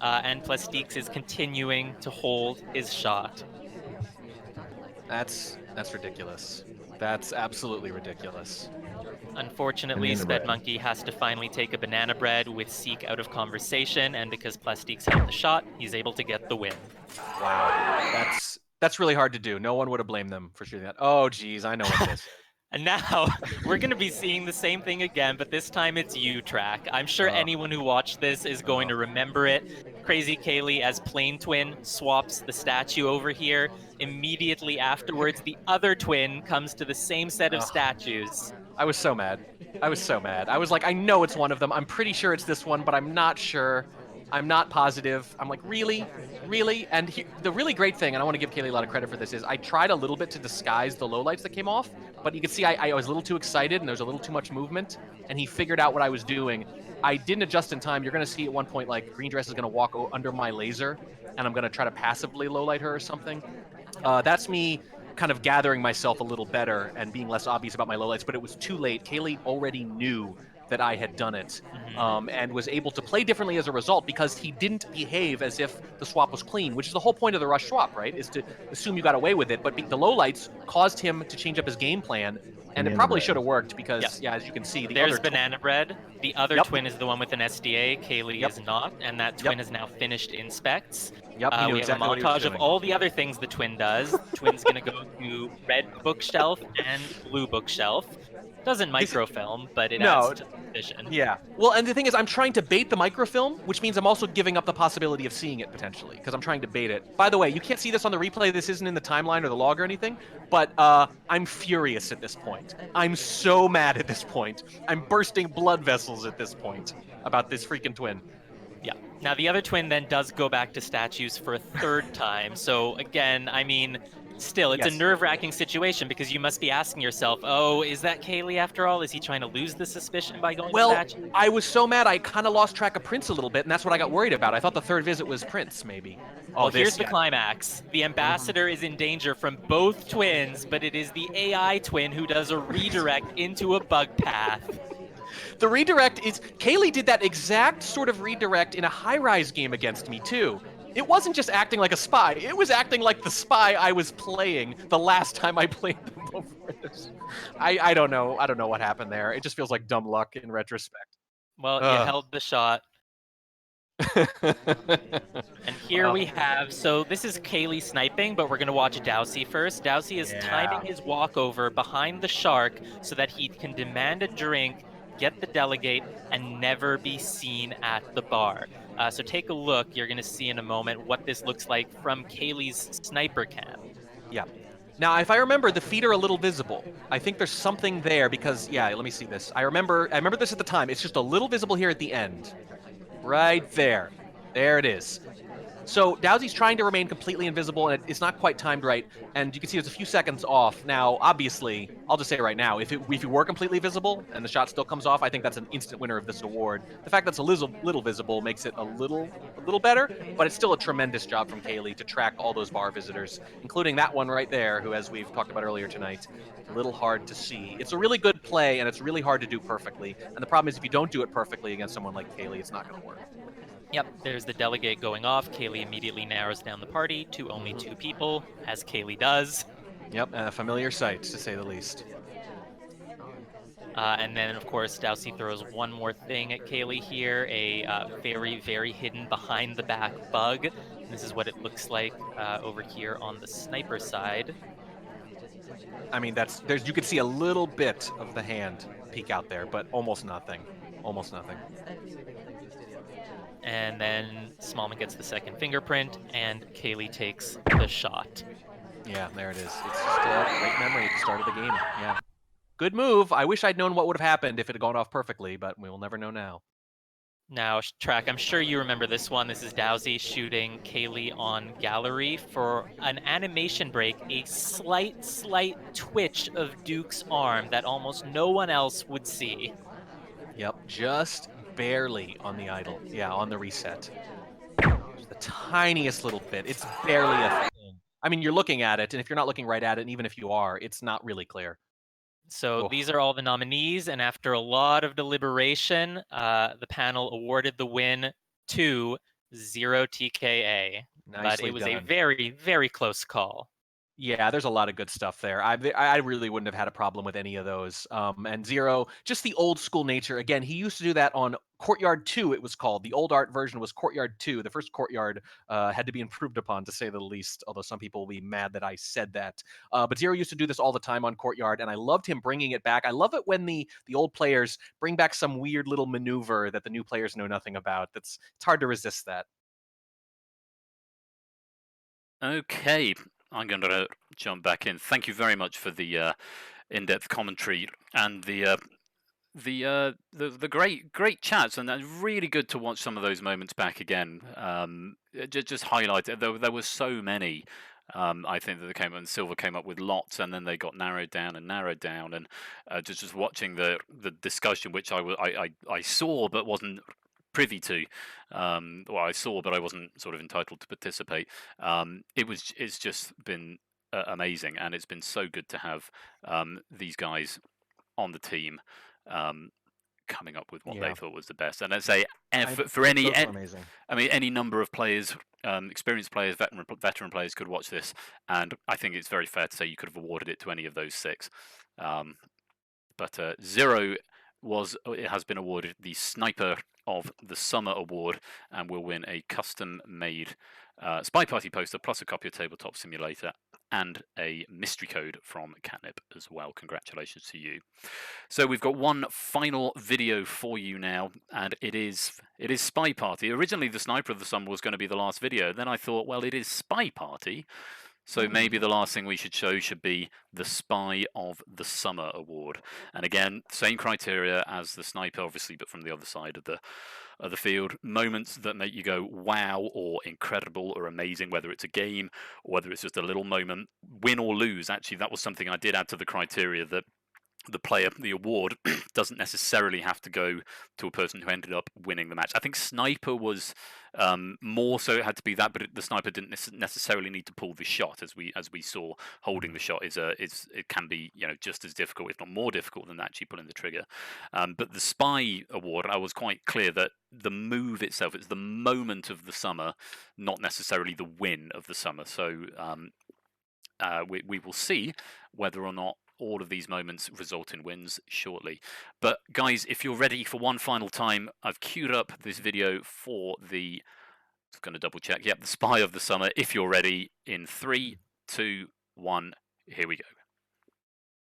and Plastiques is continuing to hold his shot. That's ridiculous. That's absolutely ridiculous. Unfortunately, Sped Monkey has to finally take a banana bread with Seek out of conversation, and because Plastiques held the shot, he's able to get the win. Wow, that's really hard to do. No one would have blamed them for shooting that. Oh, geez, I know what this is. And now we're going to be seeing the same thing again, but this time it's U-Track. I'm sure anyone who watched this is going to remember it. KrazyCaley as Plane Twin swaps the statue over here. Immediately afterwards, the other twin comes to the same set of statues. I was so mad. I was like, I know it's one of them. I'm pretty sure it's this one, but I'm not sure. I'm not positive. I'm like, really? Really? And the really great thing, and I want to give Kaylee a lot of credit for this, is I tried a little bit to disguise the lowlights that came off, but you can see I was a little too excited and there was a little too much movement, and he figured out what I was doing. I didn't adjust in time. You're going to see at one point, like, Green Dress is going to walk under my laser, and I'm going to try to passively lowlight her or something. That's me kind of gathering myself a little better and being less obvious about my lowlights, but it was too late. Kaylee already knew that I had done it, Mhm. and was able to play differently as a result because he didn't behave as if the swap was clean, which is the whole point of the rush swap, right? Is to assume you got away with it, but the lowlights caused him to change up his game plan, and it Banana probably bread. should have worked because, Yep. yeah, as you can see, the There's other Banana Bread. The other Yep. twin is the one with an SDA. Kaylee Yep. is not, and that Yep. twin is now finished in specs. Yep, he knew We exactly what have he a was montage of doing. all the other things the twin does. The twin's gonna go to red bookshelf and blue bookshelf. Doesn't microfilm, but it adds No. to the vision. Yeah. Well, and the thing is, I'm trying to bait the microfilm, which means I'm also giving up the possibility of seeing it potentially, because I'm trying to bait it. By the way, you can't see this on the replay. This isn't in the timeline or the log or anything, but I'm furious at this point. I'm so mad at this point. I'm bursting blood vessels at this point about this freaking twin. Yeah. Now the other twin then does go back to statues for a third time. So again, I mean, still, it's a Yes. nerve-wracking situation because you must be asking yourself, "Oh, is that Kaylee after all? Is he trying to lose the suspicion by going Well, statues?" I was so mad I kind of lost track of Prince a little bit, and that's what I got worried about. I thought the third visit was Prince, maybe. Well, here's the yeah. climax. The ambassador is in danger from both twins, but it is the AI twin who does a redirect into a bug path. The redirect is Kaylee did that exact sort of redirect in a high-rise game against me too. It wasn't just acting like a spy; it was acting like the spy I was playing the last time I played them before this. I don't know. I don't know what happened there. It just feels like dumb luck in retrospect. Well, you held the shot. And here we have, so this is Kaylee sniping, but we're going to watch Dowsey first. Dowsey is timing his walkover behind the shark so that he can demand a drink, get the delegate, and never be seen at the bar. So take a look. You're going to see in a moment what this looks like from Kaylee's sniper cam. Yeah. Now, if I remember, the feet are a little visible. I think there's something there because, yeah, let me see this. I remember this at the time. It's just a little visible here at the end. Right there. There it is. So Dowsey's trying to remain completely invisible, and it's not quite timed right. And you can see there's a few seconds off. Now, obviously, I'll just say right now, if you were completely visible and the shot still comes off, I think that's an instant winner of this award. The fact that it's a little visible makes it a little better, but it's still a tremendous job from Kaylee to track all those bar visitors, including that one right there, who, as we've talked about earlier tonight, a little hard to see. It's a really good play, and it's really hard to do perfectly. And the problem is, if you don't do it perfectly against someone like Kaylee, it's not going to work. Yep, there's the delegate going off. Kaylee immediately narrows down the party to only 2 people, as Kaylee does. Yep, a familiar sight, to say the least. And then, of course, Dowsey throws one more thing at Kaylee here, a very, very hidden behind the back bug. And this is what it looks like over here on the sniper side. I mean, you could see a little bit of the hand peek out there, but almost nothing. Almost nothing. And then Smallman gets the second fingerprint, and Kaylee takes the shot. Yeah, there it is. It's just a great memory at the start of the game. Yeah. Good move. I wish I'd known what would have happened if it had gone off perfectly, but we will never know now. Now, Track, I'm sure you remember this one. This is Dowsey shooting Kaylee on gallery for an animation break, a slight twitch of Duke's arm that almost no one else would see. Yep, just barely on the idle. Yeah, on the reset. Just the tiniest little bit. It's barely a thing. I mean, you're looking at it, and if you're not looking right at it, and even if you are, it's not really clear. So these are all the nominees, and after a lot of deliberation, the panel awarded the win to 0 TKA. But it was a very, very close call. Yeah, there's a lot of good stuff there. I really wouldn't have had a problem with any of those. And 0, just the old school nature. Again, he used to do that on Courtyard 2, it was called. The old art version was Courtyard 2. The first Courtyard had to be improved upon, to say the least, although some people will be mad that I said that. But 0 used to do this all the time on Courtyard, and I loved him bringing it back. I love it when the old players bring back some weird little maneuver that the new players know nothing about. It's hard to resist that. Okay, I'm going to jump back in. Thank you very much for the in-depth commentary and the great chats, and that's really good to watch some of those moments back again. Just highlight it. There were so many. I think that they came up, and Silver came up with lots, and then they got narrowed down, and just watching the discussion, which I saw but wasn't privy to. Well, I saw, but I wasn't sort of entitled to participate. It's just been amazing, and it's been so good to have these guys on the team. coming up with what Yeah. they thought was the best. And I'd say I- for any, those were amazing. I mean, any number of players, experienced players, veteran players could watch this, and I think it's very fair to say you could have awarded it to any of those 6. But Zero has been awarded the Sniper of the Summer Award and will win a custom-made SpyParty poster plus a copy of Tabletop Simulator and a mystery code from Catnip as well. Congratulations to you. So we've got one final video for you now, and it is SpyParty. Originally, the Sniper of the Summer was going to be the last video. Then I thought, well, it is SpyParty, so maybe the last thing we should show should be the Spy of the Summer Award. And again, same criteria as the Sniper, obviously, but from the other side of the field. Moments that make you go wow or incredible or amazing, whether it's a game or whether it's just a little moment, win or lose. Actually, that was something I did add to the criteria, that the award doesn't necessarily have to go to a person who ended up winning the match. I think Sniper was more so it had to be that, but the Sniper didn't necessarily need to pull the shot, as we saw. Holding the shot it can be, you know, just as difficult, if not more difficult, than actually pulling the trigger. But the Spy Award, I was quite clear that the move itself, it's the moment of the summer, not necessarily the win of the summer. So we will see whether or not all of these moments result in wins shortly. But guys, if you're ready for one final time, I've queued up this video for the, just going to double check, yep, the Spy of the Summer. If you're ready, in 3, 2, 1, here we go.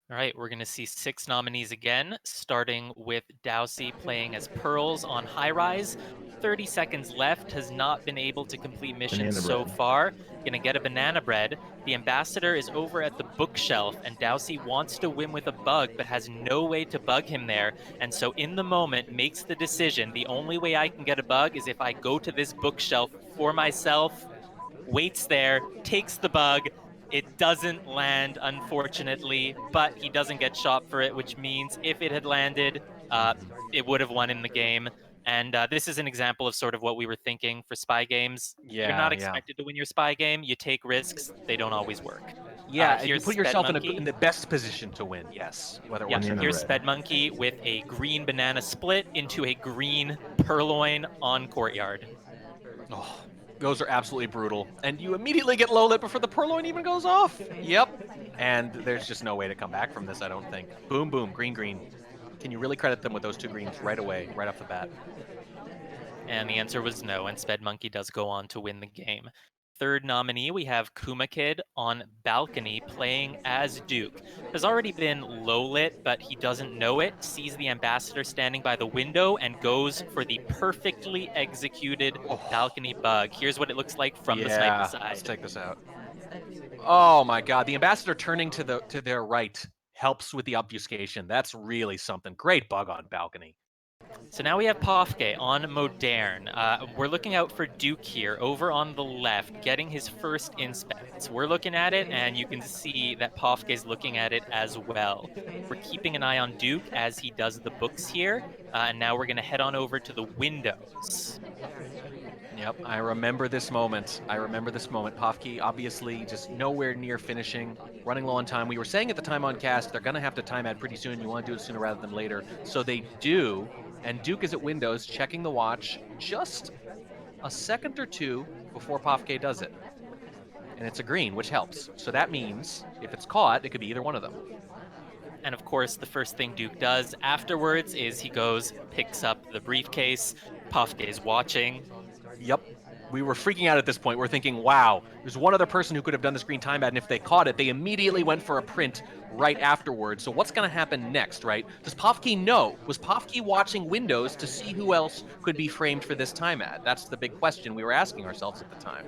All right, we're going to see 6 nominees again, starting with Dowsey playing as Pearls on High Rise. 30 seconds left, has not been able to complete missions so far. Going to get a banana bread. The ambassador is over at the bookshelf, and Dowsey wants to win with a bug, but has no way to bug him there. And so in the moment, makes the decision, the only way I can get a bug is if I go to this bookshelf for myself, waits there, takes the bug. It doesn't land, unfortunately, but he doesn't get shot for it, which means if it had landed, it would have won in the game. And this is an example of sort of what we were thinking for spy games. Yeah, You're not expected to win your spy game. You take risks. They don't always work. Yeah, you here's put yourself SpedMonkey. in the best position to win, yes. Whether it Yeah, works or not. here's SpedMonkey with a green banana split into a green purloin on Courtyard. Oh, those are absolutely brutal. And you immediately get low lit before the purloin even goes off. Yep. And there's just no way to come back from this, I don't think. Boom, boom, green, green. Can you really credit them with those 2 greens right away, right off the bat? And the answer was no, and SpedMonkey does go on to win the game. Third nominee, we have Kuma Kid on Balcony playing as Duke. Has already been low lit, but he doesn't know it, sees the ambassador standing by the window, and goes for the perfectly executed balcony bug. Here's what it looks like from the sniper side. Let's take this out. Oh my god, the ambassador turning to their right helps with the obfuscation. That's really something. Great bug on Balcony. So now we have Pofke on Modern. We're looking out for Duke here, over on the left, getting his first inspects. We're looking at it, and you can see that Pofke is looking at it as well. We're keeping an eye on Duke as he does the books here, and now we're going to head on over to the windows. Yep, I remember this moment. Pofke obviously just nowhere near finishing, running low on time. We were saying at the time on cast, they're going to have to time ad pretty soon. You want to do it sooner rather than later. So they do, and Duke is at windows, checking the watch just a second or 2 before Pofke does it. And it's a green, which helps. So that means if it's caught, it could be either one of them. And of course, the first thing Duke does afterwards is he goes, picks up the briefcase. Pofke is watching. Yep. We were freaking out at this point. We're thinking, wow, there's one other person who could have done the screen time ad, and if they caught it, they immediately went for a print right afterwards. So what's going to happen next, right? Does Pofke know? Was Pofke watching windows to see who else could be framed for this time ad? That's the big question we were asking ourselves at the time.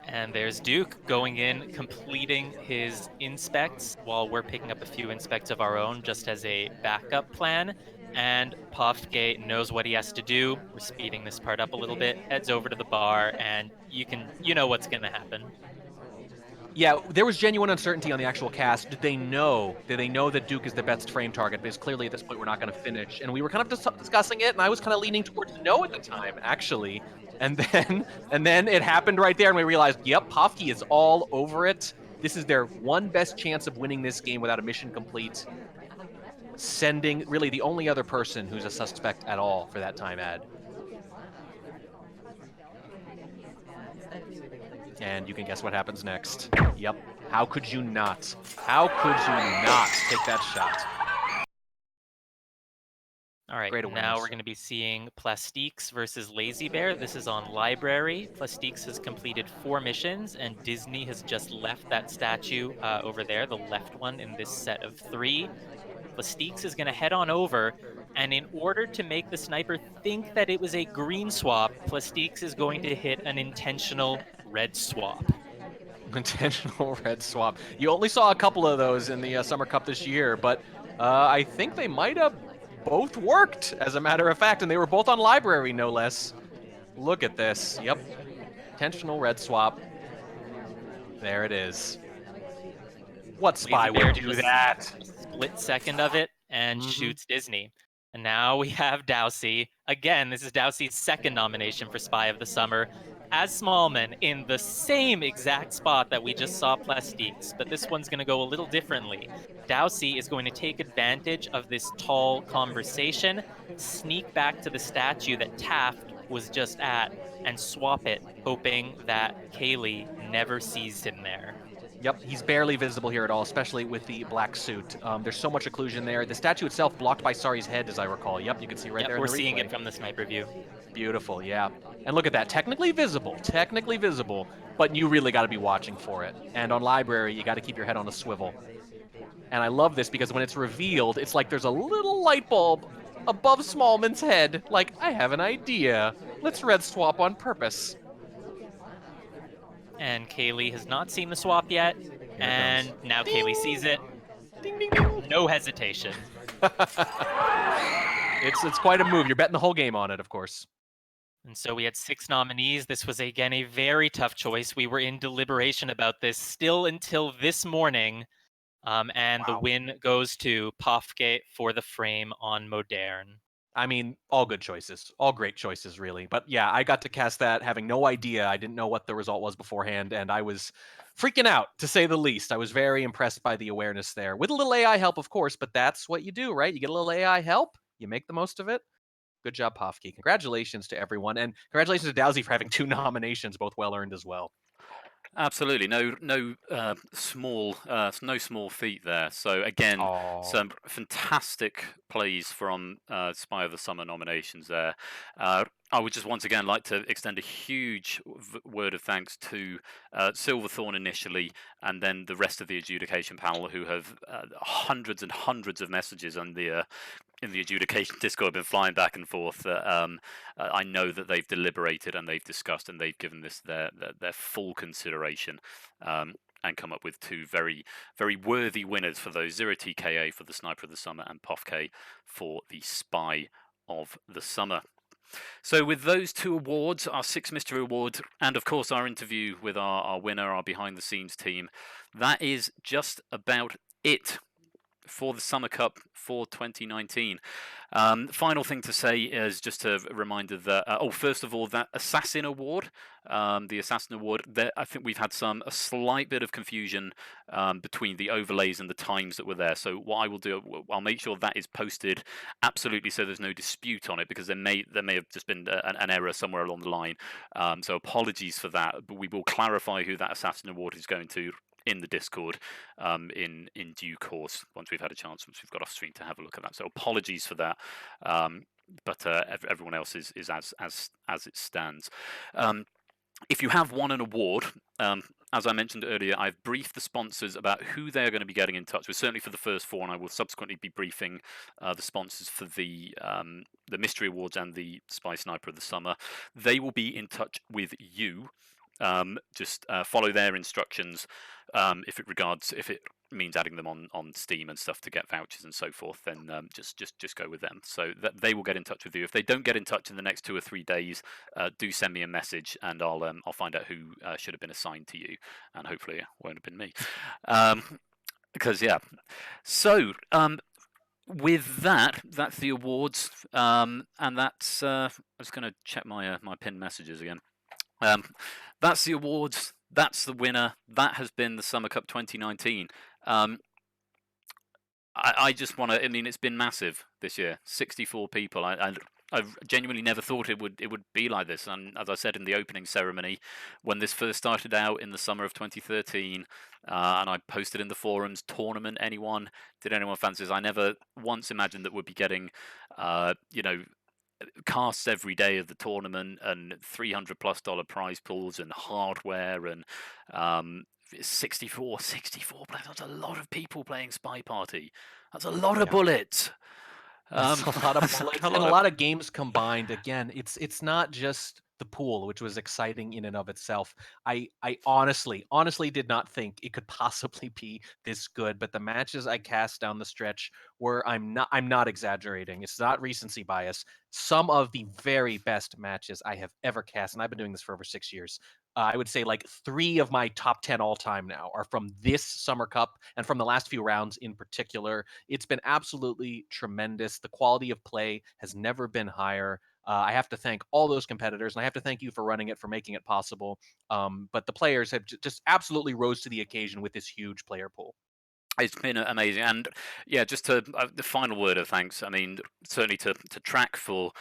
And there's Duke going in, completing his inspects while we're picking up a few inspects of our own just as a backup plan. And Pofke knows what he has to do. We're speeding this part up a little bit, heads over to the bar, and you know what's going to happen. Yeah, there was genuine uncertainty on the actual cast. Did they know that Duke is the best frame target? Because clearly at this point we're not going to finish. And we were kind of discussing it, and I was kind of leaning towards no at the time, actually. And then it happened right there, and we realized, yep, Pofke is all over it. This is their one best chance of winning this game without a mission complete. sending really the only other person who's a suspect at all for that time ad. And you can guess what happens next. Yep. How could you not? How could you not take that shot? All right, Great now awareness. we're going to be seeing Plastiques versus Lazy Bear. This is on Library. Plastiques has completed 4 missions, and Disney has just left that statue over there, the left one in this set of 3. Plastiques is going to head on over, and in order to make the sniper think that it was a green swap, Plastiques is going to hit an intentional red swap. Intentional red swap. You only saw a couple of those in the Summer Cup this year, but I think they might have both worked, as a matter of fact, and they were both on Library, no less. Look at this. Yep. Intentional red swap. There it is. What spy Lazy Bear would do just that? a split second of it and Mhm. shoots Disney. And now we have Dowsey. Again, this is Dowsey's second nomination for Spy of the Summer as Smallman in the same exact spot that we just saw Plastiques, but this one's going to go a little differently. Dowsey is going to take advantage of this tall conversation, sneak back to the statue that Taft was just at, and swap it, hoping that Kaylee never sees him there. Yep, he's barely visible here at all, especially with the black suit. There's so much occlusion there. The statue itself blocked by Sari's head, as I recall. Yep, you can see right there in We're the replay. seeing it from the sniper view. Beautiful, yeah. And look at that, technically visible, but you really got to be watching for it. And on Library, you got to keep your head on a swivel. And I love this because when it's revealed, it's like there's a little light bulb above Smallman's head. Like, I have an idea. Let's red swap on purpose. And Kaylee has not seen the swap yet, and now Kaylee sees it. Ding, ding, ding. No hesitation. It's quite a move. You're betting the whole game on it, of course. And so we had 6 nominees. This was, again, a very tough choice. We were in deliberation about this still until this morning. And the win goes to Pofke for the frame on Modern. I mean, all good choices. All great choices, really. But yeah, I got to cast that having no idea. I didn't know what the result was beforehand, and I was freaking out, to say the least. I was very impressed by the awareness there. With a little AI help, of course, but that's what you do, right? You get a little AI help, you make the most of it. Good job, Pofke. Congratulations to everyone, and congratulations to Dowsey for having 2 nominations, both well-earned as well. Absolutely, no small feat there. So again, some fantastic plays from Spy of the Summer nominations there. I would just once again like to extend a huge word of thanks to Silverthorn initially, and then the rest of the adjudication panel, who have hundreds and hundreds of messages on the in the adjudication Discord, been flying back and forth. I know that they've deliberated and they've discussed and they've given this their full consideration, and come up with 2 very, very worthy winners for those: 0TKA for the Sniper of the Summer and POFK for the Spy of the Summer. So with those 2 awards, our 6 mystery awards, and of course our interview with our winner, our behind the scenes team, that is just about it for the Summer Cup for 2019. Final thing to say is just a reminder that, first of all, that Assassin Award, the Assassin Award, I think we've had a slight bit of confusion between the overlays and the times that were there. So what I will do, I'll make sure that is posted absolutely so there's no dispute on it, because there may have just been an error somewhere along the line. So apologies for that, but we will clarify who that Assassin Award is going to in the Discord in due course, once we've had a chance, once we've got off stream to have a look at that. So apologies for that, but everyone else is as it stands. If you have won an award, as I mentioned earlier, I've briefed the sponsors about who they're going to be getting in touch with, certainly for the first 4, and I will subsequently be briefing the sponsors for the Mystery Awards and the Spy Sniper of the Summer. They will be in touch with you. Just follow their instructions. If it means adding them on Steam and stuff to get vouchers and so forth, then just go with them. So that they will get in touch with you. If they don't get in touch in the next 2 or 3 days, do send me a message, and I'll find out who should have been assigned to you, and hopefully it won't have been me. Because yeah, so with that's the awards, and that's I was going to check my my pinned messages again. That's the awards. That's the winner. That has been the Summer Cup 2019. I just want to. I mean, it's been massive this year. 64 people. I genuinely never thought it would be like this. And as I said in the opening ceremony, when this first started out in the summer of 2013, and I posted in the forums, tournament anyone? Did anyone fancy this? I never once imagined that we'd be getting, you know, casts every day of the tournament and $300+ prize pools and hardware and 64 players. That's a lot of people playing SpyParty. That's a lot of Yeah. bullets. That's a lot of that's bullets a and a lot of- lot of games combined. Again, it's not just the pool, which was exciting in and of itself. I honestly did not think it could possibly be this good, but the matches I cast down the stretch were, I'm not exaggerating. It's not recency bias. Some of the very best matches I have ever cast, and I've been doing this for over 6 years. I would say like 3 of my top 10 all time now are from this Summer Cup and from the last few rounds in particular. It's been absolutely tremendous. The quality of play has never been higher. I have to thank all those competitors, and I have to thank you for running it, for making it possible. But the players have just absolutely rose to the occasion with this huge player pool. It's been amazing, and yeah, just to the final word of thanks. I mean, certainly to Track for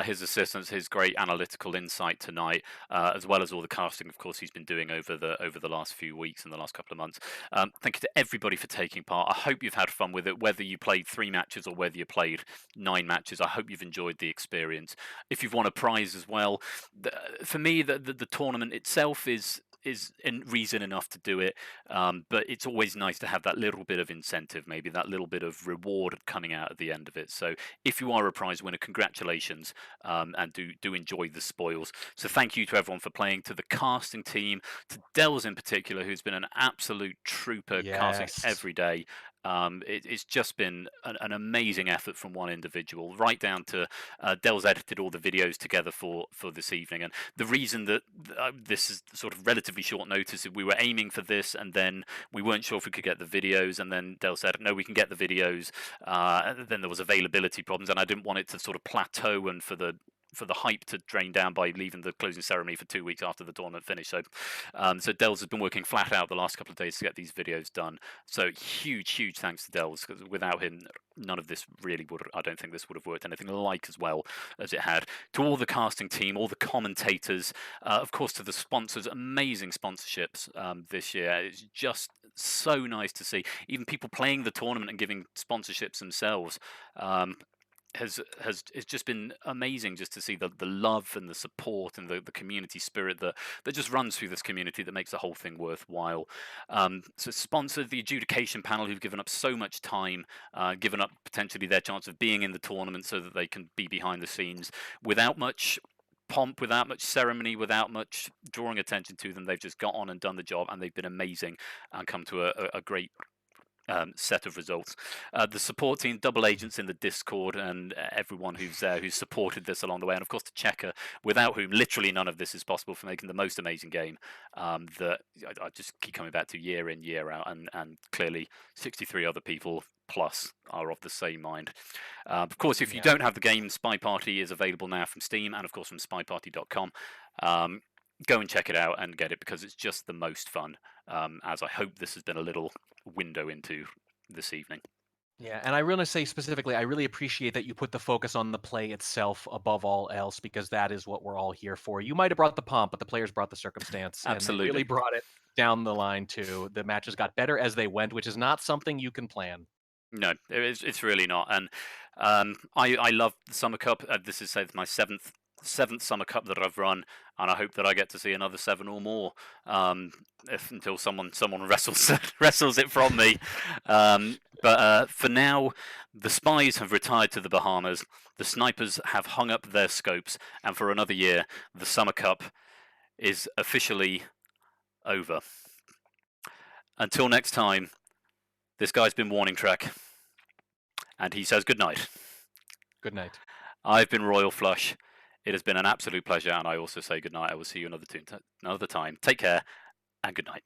his assistance, his great analytical insight tonight, as well as all the casting, of course, he's been doing over the last few weeks and the last couple of months. Thank you to everybody for taking part. I hope you've had fun with it, whether you played 3 matches or whether you played 9 matches. I hope you've enjoyed the experience. If you've won a prize as well, for me, the tournament itself is reason enough to do it, but it's always nice to have that little bit of incentive, maybe that little bit of reward coming out at the end of it. So if you are a prize winner, congratulations, and do enjoy the spoils. So thank you to everyone for playing, to the casting team, to Dells in particular, who's been an absolute trooper casting Yes. every day. It's just been an amazing effort from one individual, right down to Dells edited all the videos together for this evening. And the reason that this is sort of relatively short notice is we were aiming for this, and then we weren't sure if we could get the videos, and then Del said, no, we can get the videos. Then there was availability problems, and I didn't want it to sort of plateau and for the hype to drain down by leaving the closing ceremony for 2 weeks after the tournament finished. So, so Dells has been working flat out the last couple of days to get these videos done. So huge thanks to Dells, because without him, none of this really would. I don't think this would have worked anything like as well as it had. To all the casting team, all the commentators, of course, to the sponsors, amazing sponsorships this year. It's just so nice to see. Even people playing the tournament and giving sponsorships themselves. It's just been amazing just to see the love and the support and the community spirit that just runs through this community that makes the whole thing worthwhile. So sponsored the adjudication panel, who've given up so much time, given up potentially their chance of being in the tournament so that they can be behind the scenes without much pomp, without much ceremony, without much drawing attention to them. They've just got on and done the job, and they've been amazing and come to a great set of results. The support team, double agents in the Discord, and everyone who's there who's supported this along the way, and of course to Checker, without whom literally none of this is possible, for making the most amazing game that I just keep coming back to year in, year out, and clearly 63 other people plus are of the same mind. Of course, if you don't have the game, SpyParty is available now from Steam and of course from SpyParty.com. Go and check it out and get it, because it's just the most fun, as I hope this has been a little window into this evening. Yeah, and I really say specifically, I really appreciate that you put the focus on the play itself above all else, because that is what we're all here for. You might have brought the pomp, but the players brought the circumstance. Absolutely. And they really brought it down the line too. The matches got better as they went, which is not something you can plan. No, it's really not. And I love the Summer Cup. This is my seventh Summer Cup that I've run, and I hope that I get to see another 7 or more, until someone wrestles wrestles it from me. But for now, the spies have retired to the Bahamas. The snipers have hung up their scopes, and for another year, the Summer Cup is officially over. Until next time, this guy's been Warning Track, and he says good night. Good night. I've been Royal Flush. It has been an absolute pleasure, and I also say good night. I will see you another time. Take care, and good night.